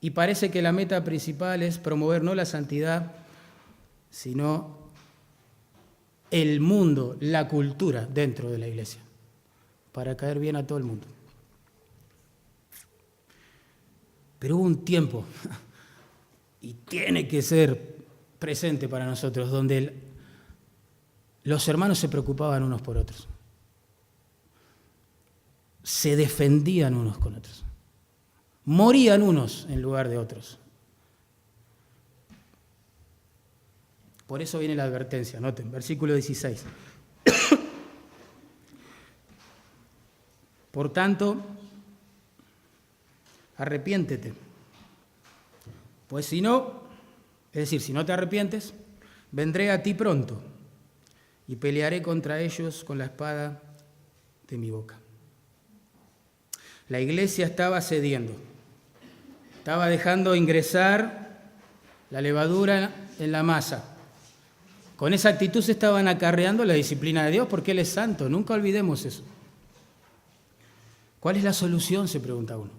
Y parece que la meta principal es promover no la santidad, sino el mundo, la cultura dentro de la iglesia, para caer bien a todo el mundo. Pero hubo un tiempo, y tiene que ser presente para nosotros, donde los hermanos se preocupaban unos por otros. Se defendían unos con otros. Morían unos en lugar de otros. Por eso viene la advertencia, noten, versículo 16. Por tanto, arrepiéntete. Pues si no, es decir, si no te arrepientes, vendré a ti pronto y pelearé contra ellos con la espada de mi boca. La iglesia estaba cediendo, estaba dejando ingresar la levadura en la masa. Con esa actitud se estaban acarreando la disciplina de Dios porque Él es santo, nunca olvidemos eso. ¿Cuál es la solución?, se pregunta uno.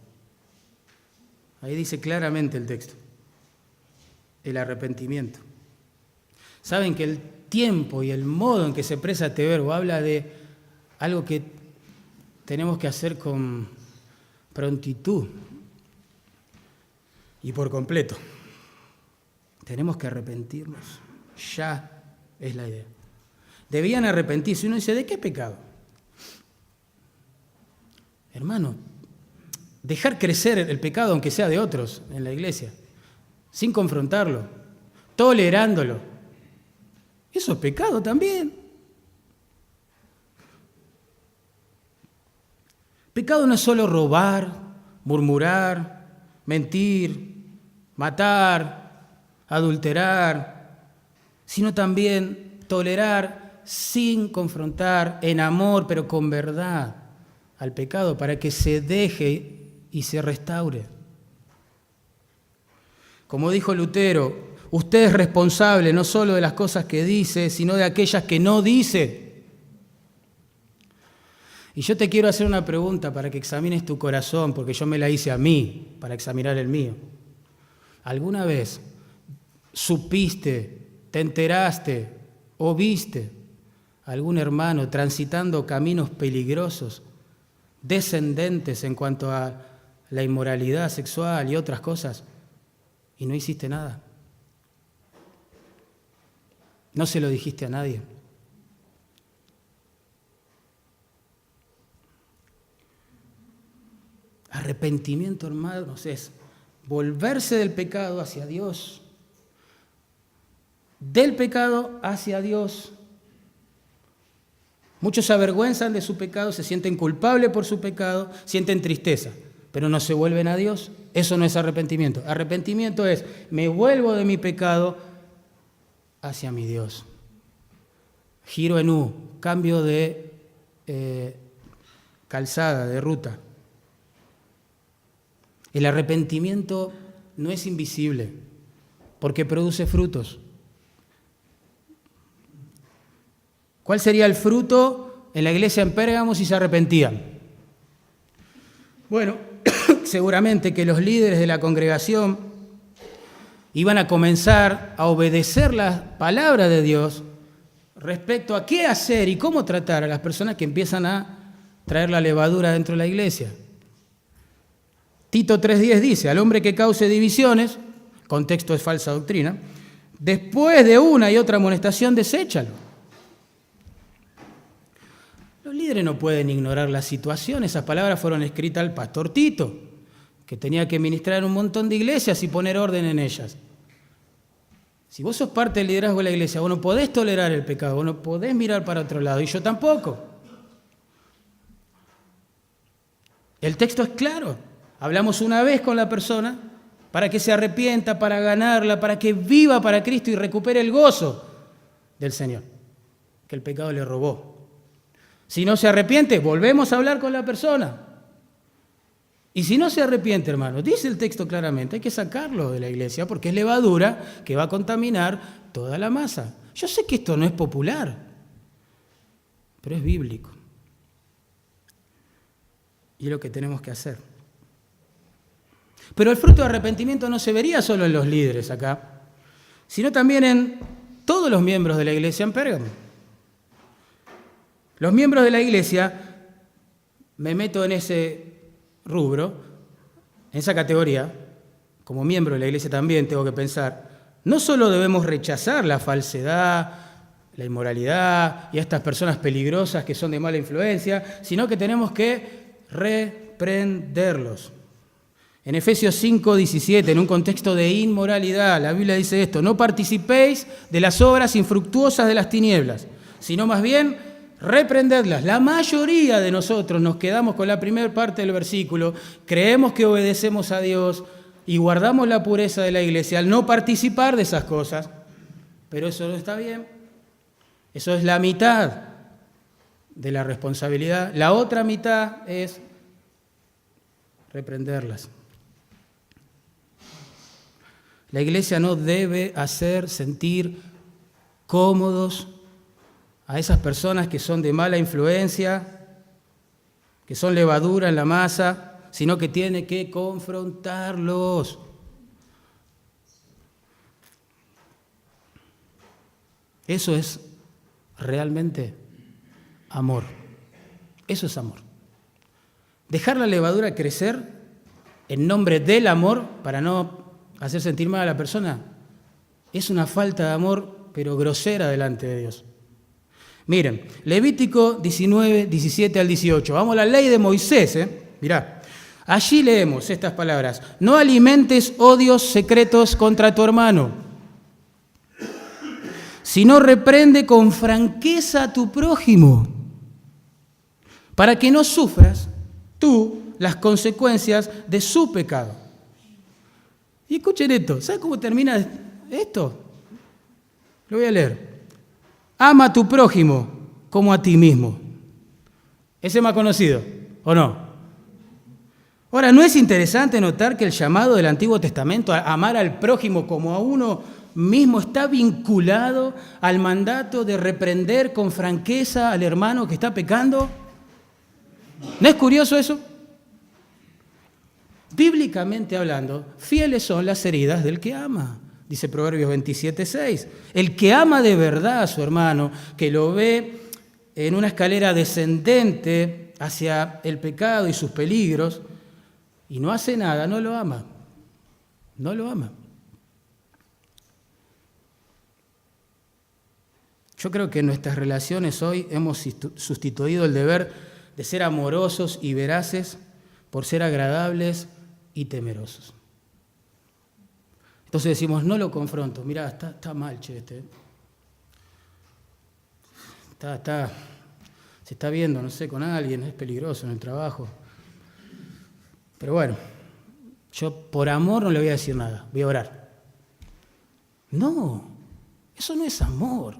Ahí dice claramente el texto: el arrepentimiento. Saben que el tiempo y el modo en que se expresa este verbo habla de algo que tenemos que hacer con prontitud y por completo. Tenemos que arrepentirnos. Ya es la idea. Debían arrepentirse. Uno dice: ¿de qué pecado? Hermano, dejar crecer el pecado, aunque sea de otros, en la iglesia, sin confrontarlo, tolerándolo, eso es pecado también. Pecado no es solo robar, murmurar, mentir, matar, adulterar, sino también tolerar sin confrontar, en amor, pero con verdad, al pecado, para que se deje y se restaure. Como dijo Lutero, usted es responsable no solo de las cosas que dice, sino de aquellas que no dice. Y yo te quiero hacer una pregunta para que examines tu corazón, porque yo me la hice a mí, para examinar el mío. ¿Alguna vez supiste, te enteraste o viste a algún hermano transitando caminos peligrosos, descendentes en cuanto a la inmoralidad sexual y otras cosas, y no hiciste nada? ¿No se lo dijiste a nadie? Arrepentimiento, hermanos, es volverse del pecado hacia Dios, del pecado hacia Dios. Muchos se avergüenzan de su pecado, se sienten culpables por su pecado, sienten tristeza, pero no se vuelven a Dios. Eso no es arrepentimiento. Arrepentimiento es: me vuelvo de mi pecado hacia mi Dios. Giro en U, cambio de calzada, de ruta. El arrepentimiento no es invisible, porque produce frutos. ¿Cuál sería el fruto en la iglesia en Pérgamo si se arrepentían? Bueno, seguramente que los líderes de la congregación iban a comenzar a obedecer la palabra de Dios respecto a qué hacer y cómo tratar a las personas que empiezan a traer la levadura dentro de la iglesia. Tito 3:10 dice: al hombre que cause divisiones, contexto es falsa doctrina, después de una y otra amonestación, deséchalo. Los líderes no pueden ignorar la situación. Esas palabras fueron escritas al pastor Tito, que tenía que ministrar en un montón de iglesias y poner orden en ellas. Si vos sos parte del liderazgo de la iglesia, vos no podés tolerar el pecado, vos no podés mirar para otro lado, y yo tampoco. El texto es claro. Hablamos una vez con la persona para que se arrepienta, para ganarla, para que viva para Cristo y recupere el gozo del Señor, que el pecado le robó. Si no se arrepiente, volvemos a hablar con la persona. Y si no se arrepiente, hermano, dice el texto claramente, hay que sacarlo de la iglesia porque es levadura que va a contaminar toda la masa. Yo sé que esto no es popular, pero es bíblico. Y es lo que tenemos que hacer. Pero el fruto de arrepentimiento no se vería solo en los líderes acá, sino también en todos los miembros de la iglesia en Pérgamo. Los miembros de la iglesia, me meto en ese rubro, en esa categoría, como miembro de la iglesia también tengo que pensar, no solo debemos rechazar la falsedad, la inmoralidad y a estas personas peligrosas que son de mala influencia, sino que tenemos que reprenderlos. En Efesios 5:17, en un contexto de inmoralidad, la Biblia dice esto: no participéis de las obras infructuosas de las tinieblas, sino más bien reprendedlas. La mayoría de nosotros nos quedamos con la primera parte del versículo, creemos que obedecemos a Dios y guardamos la pureza de la iglesia al no participar de esas cosas, pero eso no está bien. Eso es la mitad de la responsabilidad. La otra mitad es reprenderlas. La iglesia no debe hacer sentir cómodos a esas personas que son de mala influencia, que son levadura en la masa, sino que tiene que confrontarlos. Eso es realmente amor. Eso es amor. Dejar la levadura crecer en nombre del amor para no hacer sentir mal a la persona es una falta de amor, pero grosera delante de Dios. Miren, Levítico 19, 17 al 18. Vamos a la ley de Moisés, Mirá. Allí leemos estas palabras: no alimentes odios secretos contra tu hermano, sino reprende con franqueza a tu prójimo, para que no sufras tú las consecuencias de su pecado. Y escuchen esto, ¿saben cómo termina esto? Lo voy a leer. Ama a tu prójimo como a ti mismo. Ese es más conocido, ¿o no? Ahora, ¿no es interesante notar que el llamado del Antiguo Testamento a amar al prójimo como a uno mismo está vinculado al mandato de reprender con franqueza al hermano que está pecando? ¿No es curioso eso? Bíblicamente hablando, fieles son las heridas del que ama, dice Proverbios 27:6. El que ama de verdad a su hermano, que lo ve en una escalera descendente hacia el pecado y sus peligros, y no hace nada, no lo ama. No lo ama. Yo creo que en nuestras relaciones hoy hemos sustituido el deber de ser amorosos y veraces por ser agradables y temerosos. Entonces decimos, no lo confronto. Mirá, está mal, che, este. Se está viendo, no sé, con alguien, es peligroso en el trabajo. Pero bueno, yo por amor no le voy a decir nada, voy a orar. No, eso no es amor.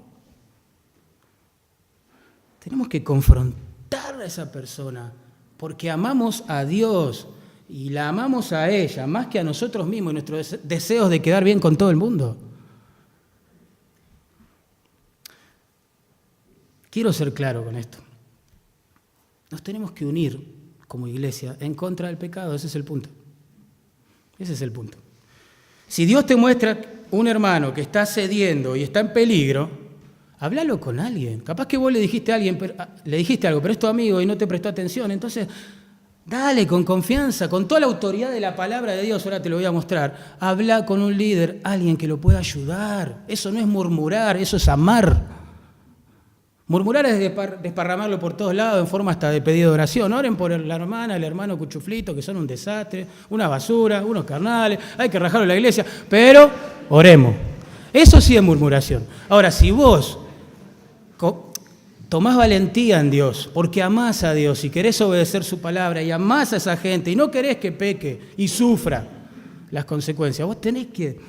Tenemos que confrontar a esa persona porque amamos a Dios y la amamos a ella más que a nosotros mismos y nuestros deseos de quedar bien con todo el mundo. Quiero ser claro con esto. Nos tenemos que unir como iglesia en contra del pecado, ese es el punto. Ese es el punto. Si Dios te muestra un hermano que está cediendo y está en peligro, háblalo con alguien. Capaz que vos le dijiste a alguien, le dijiste algo, pero es tu amigo y no te prestó atención. Entonces, Dale, con confianza, con toda la autoridad de la palabra de Dios, ahora te lo voy a mostrar. Habla con un líder, alguien que lo pueda ayudar. Eso no es murmurar, eso es amar. Murmurar es desparramarlo por todos lados en forma hasta de pedido de oración. Oren por la hermana, el hermano cuchuflito, que son un desastre, una basura, unos carnales, hay que rajarlo en la iglesia, pero oremos. Eso sí es murmuración. Ahora, si vos tomás valentía en Dios, porque amás a Dios y querés obedecer su palabra y amás a esa gente y no querés que peque y sufra las consecuencias, vos tenés que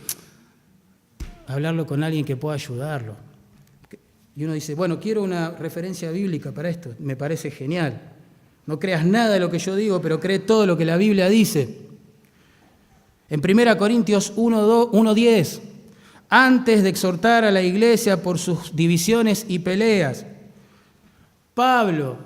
hablarlo con alguien que pueda ayudarlo. Y uno dice, bueno, quiero una referencia bíblica para esto. Me parece genial. No creas nada de lo que yo digo, pero cree todo lo que la Biblia dice. En 1 Corintios 1:10, antes de exhortar a la iglesia por sus divisiones y peleas, Pablo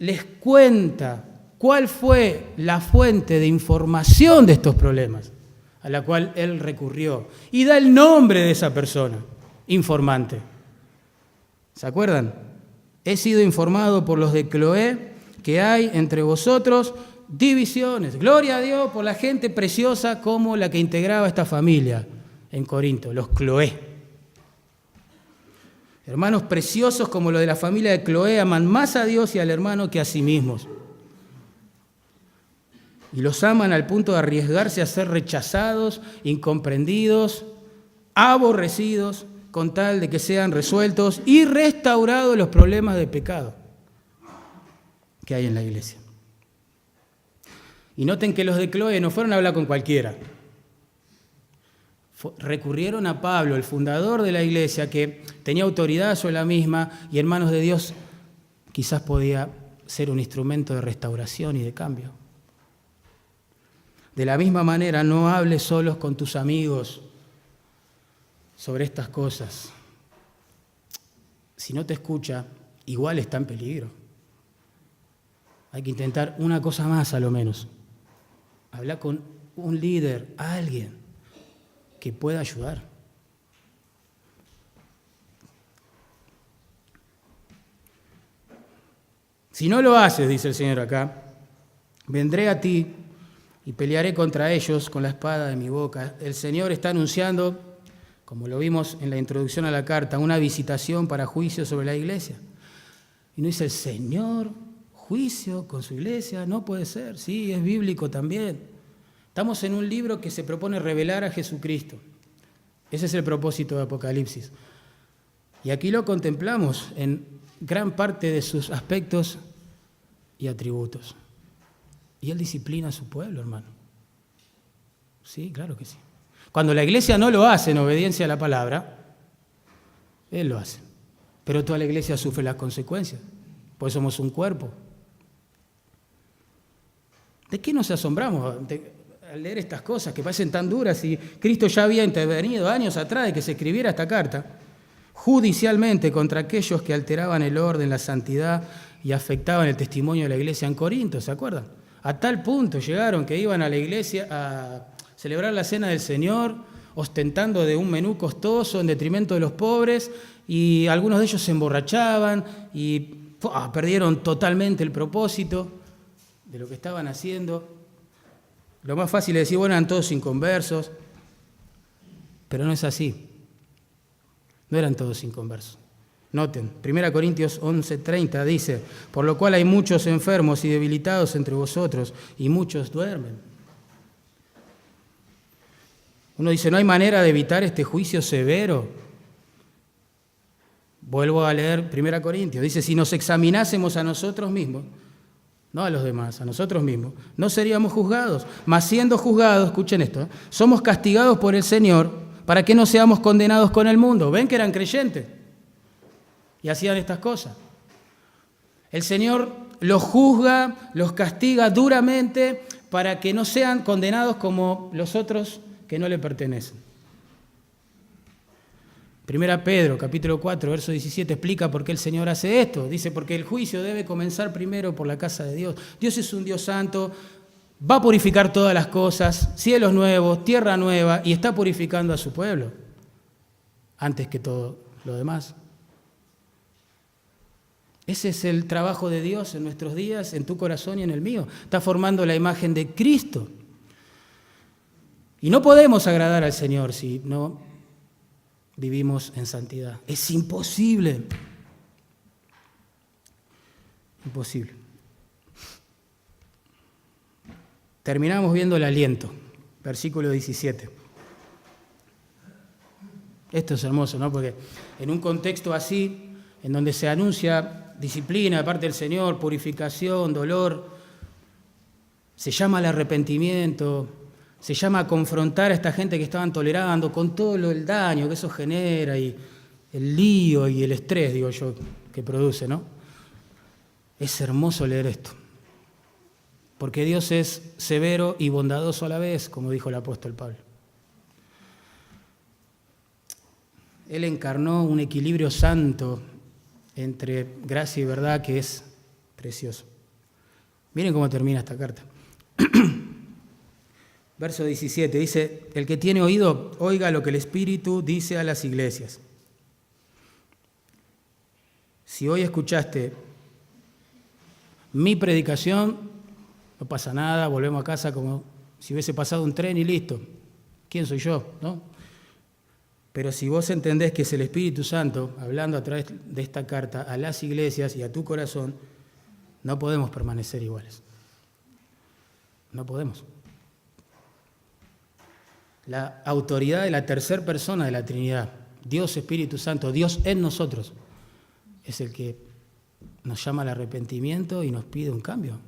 les cuenta cuál fue la fuente de información de estos problemas a la cual él recurrió. Y da el nombre de esa persona, informante. ¿Se acuerdan? He sido informado por los de Cloé que hay entre vosotros divisiones. Gloria a Dios por la gente preciosa como la que integraba esta familia en Corinto, los Cloé. Hermanos preciosos como los de la familia de Cloé aman más a Dios y al hermano que a sí mismos. Y los aman al punto de arriesgarse a ser rechazados, incomprendidos, aborrecidos, con tal de que sean resueltos y restaurados los problemas de pecado que hay en la iglesia. Y noten que los de Cloé no fueron a hablar con cualquiera. Recurrieron a Pablo, el fundador de la iglesia, que tenía autoridad sobre la misma y en manos de Dios quizás podía ser un instrumento de restauración y de cambio. De la misma manera, no hables solos con tus amigos sobre estas cosas. Si no te escucha, igual está en peligro. Hay que intentar una cosa más a lo menos. Hablar con un líder, alguien que pueda ayudar. Si no lo haces, dice el Señor acá, vendré a ti y pelearé contra ellos con la espada de mi boca. El Señor está anunciando, como lo vimos en la introducción a la carta, una visitación para juicio sobre la iglesia. Y no dice el Señor, juicio con su iglesia, no puede ser, sí, es bíblico también. Estamos en un libro que se propone revelar a Jesucristo. Ese es el propósito de Apocalipsis. Y aquí lo contemplamos en gran parte de sus aspectos y atributos. Y Él disciplina a su pueblo, hermano. Sí, claro que sí. Cuando la iglesia no lo hace en obediencia a la palabra, Él lo hace. Pero toda la iglesia sufre las consecuencias, pues somos un cuerpo. ¿De qué nos asombramos al leer estas cosas que parecen tan duras y Cristo ya había intervenido años atrás de que se escribiera esta carta judicialmente contra aquellos que alteraban el orden, la santidad y afectaban el testimonio de la iglesia en Corinto, ¿se acuerdan? A tal punto llegaron que iban a la iglesia a celebrar la cena del Señor, ostentando de un menú costoso en detrimento de los pobres, y algunos de ellos se emborrachaban y perdieron totalmente el propósito de lo que estaban haciendo. Lo más fácil es decir, bueno, eran todos inconversos, pero no es así. No eran todos inconversos. Noten, 1 Corintios 11:30 dice, por lo cual hay muchos enfermos y debilitados entre vosotros, y muchos duermen. Uno dice, ¿no hay manera de evitar este juicio severo? Vuelvo a leer 1 Corintios. Dice, si nos examinásemos a nosotros mismos, no a los demás, a nosotros mismos, no seríamos juzgados. Mas siendo juzgados, escuchen esto, somos castigados por el Señor para que no seamos condenados con el mundo. ¿Ven que eran creyentes? Y hacían estas cosas. El Señor los juzga, los castiga duramente para que no sean condenados como los otros que no le pertenecen. 1 Pedro, capítulo 4, verso 17, explica por qué el Señor hace esto. Dice, porque el juicio debe comenzar primero por la casa de Dios. Dios es un Dios santo, va a purificar todas las cosas, cielos nuevos, tierra nueva, y está purificando a su pueblo antes que todo lo demás. Ese es el trabajo de Dios en nuestros días, en tu corazón y en el mío. Está formando la imagen de Cristo. Y no podemos agradar al Señor si no vivimos en santidad. Es imposible. Imposible. Terminamos viendo el aliento, versículo 17. Esto es hermoso, ¿no? Porque en un contexto así, en donde se anuncia disciplina de parte del Señor, purificación, dolor, se llama al arrepentimiento, se llama a confrontar a esta gente que estaban tolerando con todo el daño que eso genera y el lío y el estrés, digo yo, que produce, ¿no? Es hermoso leer esto, porque Dios es severo y bondadoso a la vez, como dijo el apóstol Pablo. Él encarnó un equilibrio santo entre gracia y verdad que es precioso. Miren cómo termina esta carta. Verso 17 dice, el que tiene oído, oiga lo que el Espíritu dice a las iglesias. Si hoy escuchaste mi predicación, no pasa nada, volvemos a casa como si hubiese pasado un tren y listo. ¿Quién soy yo? ¿No? Pero si vos entendés que es el Espíritu Santo hablando a través de esta carta a las iglesias y a tu corazón, no podemos permanecer iguales. No podemos. La autoridad de la tercera persona de la Trinidad, Dios Espíritu Santo, Dios en nosotros, es el que nos llama al arrepentimiento y nos pide un cambio.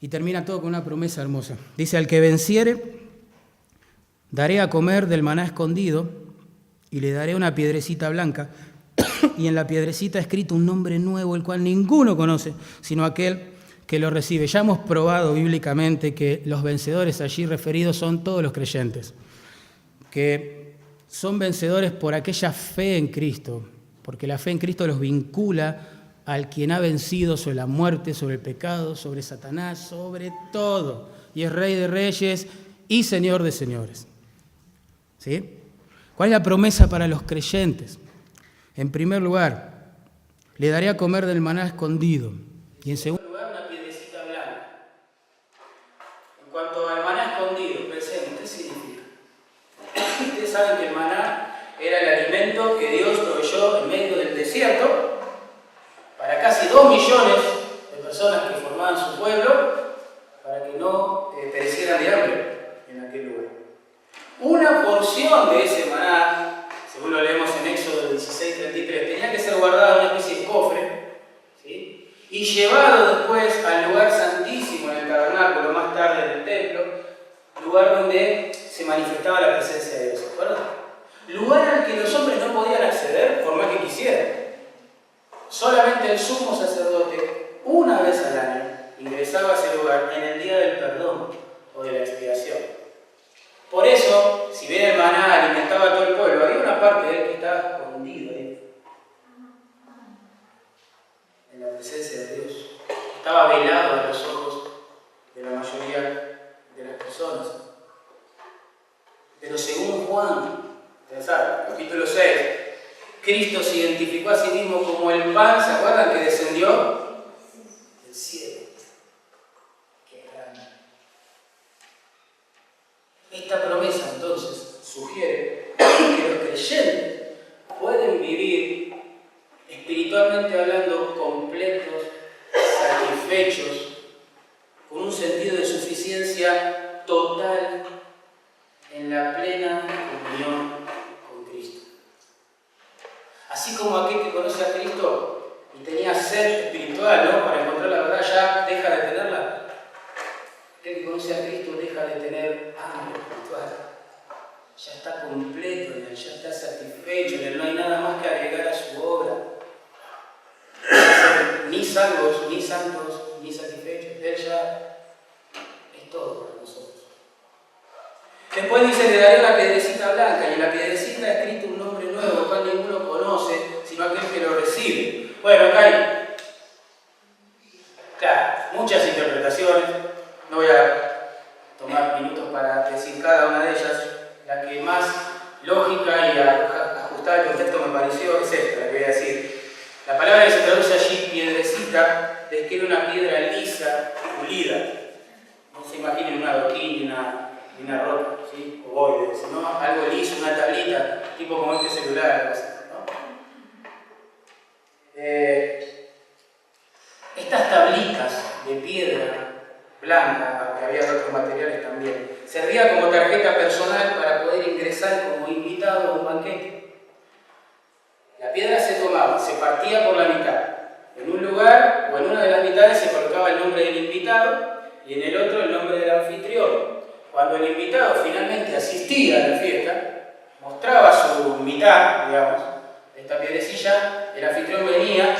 Y termina todo con una promesa hermosa. Dice, al que venciere, daré a comer del maná escondido y le daré una piedrecita blanca y en la piedrecita escrito un nombre nuevo, el cual ninguno conoce, sino aquel que lo recibe. Ya hemos probado bíblicamente que los vencedores allí referidos son todos los creyentes, que son vencedores por aquella fe en Cristo, porque la fe en Cristo los vincula al quien ha vencido sobre la muerte, sobre el pecado, sobre Satanás, sobre todo, y es Rey de Reyes y Señor de Señores. ¿Sí? ¿Cuál es la promesa para los creyentes? En primer lugar, le daré a comer del maná escondido. Y en segundo lugar, una piedrecita blanca. En cuanto al maná escondido, pensemos, ¿qué significa? Ustedes saben que el maná era el alimento que Dios proveyó en medio del desierto para casi 2 millones de personas que formaban su pueblo, para que no perecieran de hambre en aquel lugar. Una porción de ese maná, según lo leemos en Éxodo 16:33, tenía que ser guardada en una especie de cofre, ¿sí? Y llevado después al lugar santísimo en el tabernáculo, más tarde en el templo, lugar donde se manifestaba la presencia de Dios, ¿de acuerdo? Lugar al que los hombres no podían acceder por más que quisieran. Solamente el sumo sacerdote, una vez al año, ingresaba a ese lugar en el día del perdón o de la expiación. Por eso, si bien el maná alimentaba a todo el pueblo, había una parte de él que estaba escondido ahí, en la presencia de Dios. Estaba velado a los ojos de la mayoría de las personas. Pero según Juan, capítulo 6, Cristo se identificó a sí mismo como el pan, ¿se acuerdan? Que descendió del cielo. ¡Qué grande! Esta promesa entonces sugiere que los creyentes pueden vivir espiritualmente hablando completos, satisfechos, con un sentido de suficiencia total en la plena comunión con Cristo. Así como aquel que conoce a Cristo y tenía sed espiritual, ¿no?, para encontrar la verdad, ya deja de tenerla. Aquel que conoce a Cristo deja de tener hambre espiritual. Ya está completo en él, ya está satisfecho en él, no hay nada más que agregar a su obra. Ni salvos, ni santos, ni satisfechos. Él ya es todo para nosotros. Después dice, le daré una piedrecita blanca, y en la piedrecita ha escrito un nombre nuevo, el cual ninguno conoce, sino aquel que lo recibe. Bueno, acá hay, claro, muchas interpretaciones. No voy a tomar minutos para decir cada una de ellas. La que más lógica y ajustada al contexto me pareció es esta, la que voy a clásica describe una piedra lisa, pulida. No se imaginen un adoquín ni una roca, ¿sí? Ovoide, sino algo liso, una tablita, tipo como este celular, algo así, ¿no? Estas tablitas de piedra blanca, aunque había otros materiales también, servía como tarjeta personal para poder ingresar como invitado a un banquete. La piedra se tomaba, se partía por la mitad. En un lugar o en una de las mitades se colocaba el nombre del invitado y en el otro el nombre del anfitrión. Cuando el invitado finalmente asistía a la fiesta, mostraba su mitad, digamos, de esta piedrecilla, el anfitrión venía,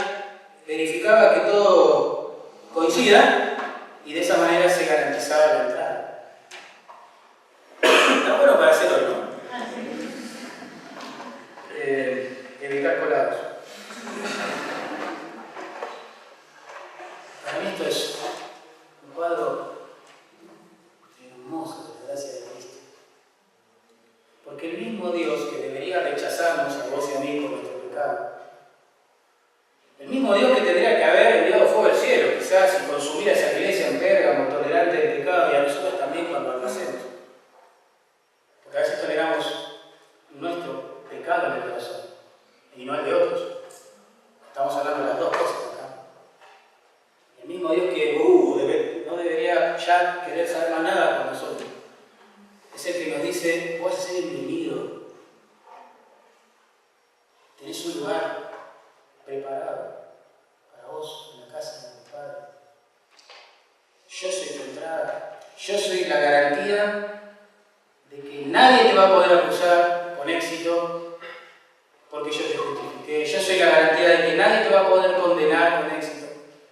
verificaba que todo coincida y de esa manera se garantizaba la entrada. Está bueno para hacer hoy, ¿no? Evitar colados. Para mí esto es un cuadro hermoso de la gracia de Cristo. Porque el mismo Dios que debería rechazarnos a vos y a mí por nuestro pecado, el mismo Dios que tendría que haber enviado fuego del cielo, quizás si consumiera esa iglesia en Pérgamo, tolerante del pecado, y a nosotros también cuando lo hacemos. Porque a veces toleramos nuestro pecado en el corazón y no el de otros. Estamos hablando de las dos cosas acá. El mismo Dios que no debería ya querer saber más nada con nosotros. Es el que nos dice, vos vas a ser bienvenido. Tenés un lugar preparado para vos en la casa de mi Padre. Yo soy tu entrada. Yo soy la garantía de que nadie te va a poder acusar con éxito porque yo te justifiqué. Yo soy la garantía de que nadie te va a poder condenar con éxito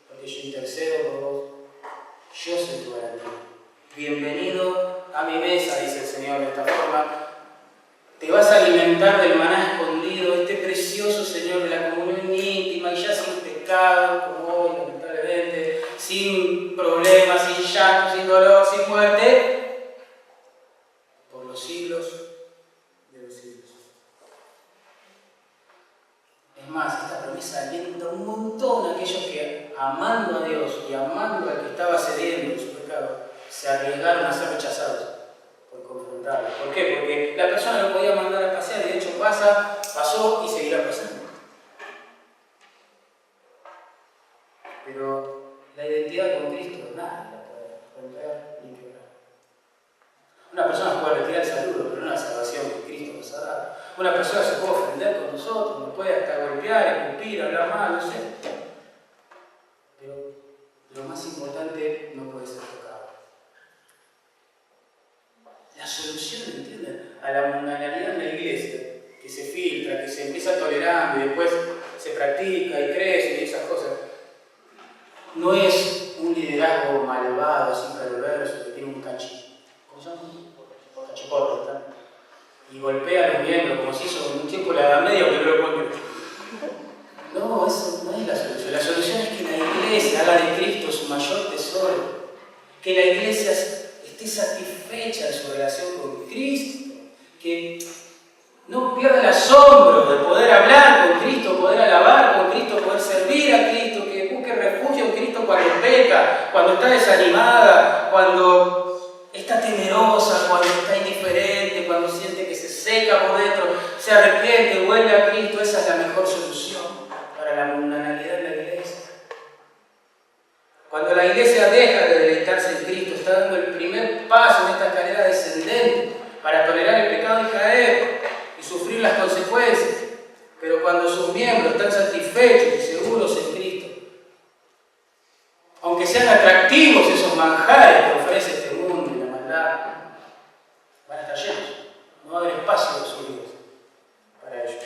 porque yo intercedo por vos. Yo soy tu garantía. Bienvenido a mi mesa, dice el Señor de esta forma. Te vas a alimentar del maná escondido, este precioso Señor de la comunión íntima y ya sin pecado, como hoy, lamentablemente, sin problemas, sin llanto, sin dolor, sin muerte, por los siglos de los siglos. Es más, esta promesa alienta un montón a aquellos que, amando a Dios y amando al que estaba cediendo en su pecado, se arriesgaron a ser rechazados por confrontarlo. ¿Por qué? Porque la persona lo podía mandar a pasear y de hecho pasó y seguirá pasando. Pero la identidad con Cristo nadie la puede romper ni quebrar. Una persona puede retirar el saludo, pero no la salvación que Cristo nos ha dado. Una persona se puede ofender con nosotros, nos puede hasta golpear, escupir, hablar mal, no sé. Pero lo más importante no puede ser tocado. La solución, ¿entienden? A la mundanalidad en la iglesia, que se filtra, que se empieza tolerando y después se practica y crece y esas cosas, no es un liderazgo malvado, así perverso, que tiene un cachiporro, ¿cómo se llama? Cachiporro, ¿está? Y golpea a los miembros, como si hizo un tiempo la Edad Media, que no lo pueden creer. No, eso no es la solución. La solución es que la iglesia haga de Cristo su mayor tesoro. Que la iglesia esté satisfecha de su relación con Cristo. Que no pierda el asombro de poder hablar con Cristo, poder alabar con Cristo, poder servir a Cristo. Que busque refugio en Cristo cuando peca, cuando está desanimada, cuando está temerosa, cuando está indiferente, cuando siente que se seca por dentro, se arrepiente, vuelve a Cristo. Esa es la mejor solución para la mundanalidad de la iglesia. Cuando la iglesia deja de deleitarse en Cristo, está dando el primer paso en esta escalera descendente para tolerar el pecado y caer y sufrir las consecuencias. Pero cuando sus miembros están satisfechos y seguros en Cristo, aunque sean atractivos esos manjares que ofrece este mundo y la maldad, van a estar llenos. No va a haber espacio en sus vidas para ellos.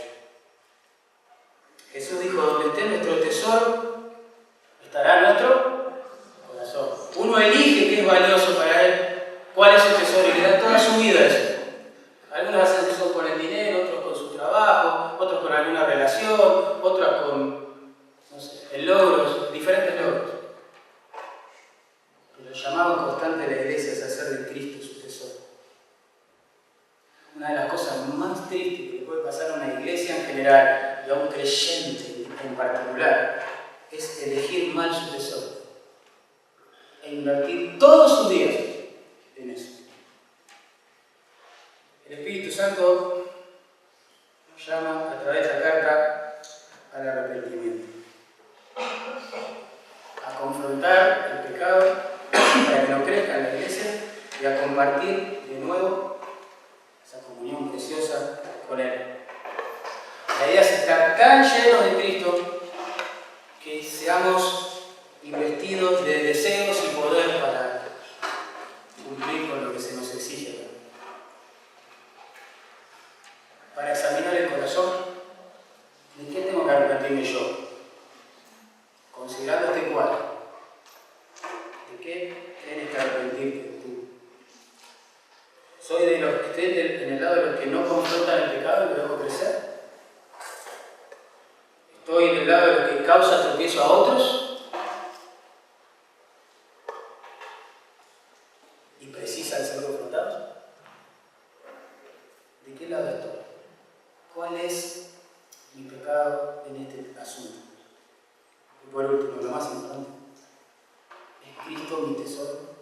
Jesús dijo, donde esté nuestro tesoro, estará nuestro corazón. Uno elige qué es valioso para él, cuál es su tesoro, y le da toda su vida a eso. Algunos hacen eso con el dinero, otros con su trabajo, otros con alguna relación, otros con, no sé, logros, diferentes logros. Pero el llamado constante de la iglesia es hacer de Cristo su tesoro. Una de las cosas más tristes que le puede pasar a una iglesia en general y a un creyente en particular es elegir mal invertir todos sus días en eso. El Espíritu Santo nos llama a través de esta carta al arrepentimiento, a confrontar el pecado para que no crezca en la iglesia y a compartir de nuevo esa comunión preciosa con Él. La idea es estar tan llenos de Cristo que seamos investidos de deseos y poder para cumplir con lo que se nos exige. Para examinar el corazón, ¿de qué tengo que arrepentirme yo? Considerando este cuadro, ¿de qué tienes que arrepentirte tú? ¿Soy de los que estoy en el lado de los que no confrontan el pecado y lo dejo crecer? ¿Estoy en el lado de los que causa tropiezo a otros y precisan ser confrontados? ¿De qué lado estoy? ¿Cuál es mi pecado en este asunto? Y por último, lo más importante, ¿es Cristo mi tesoro?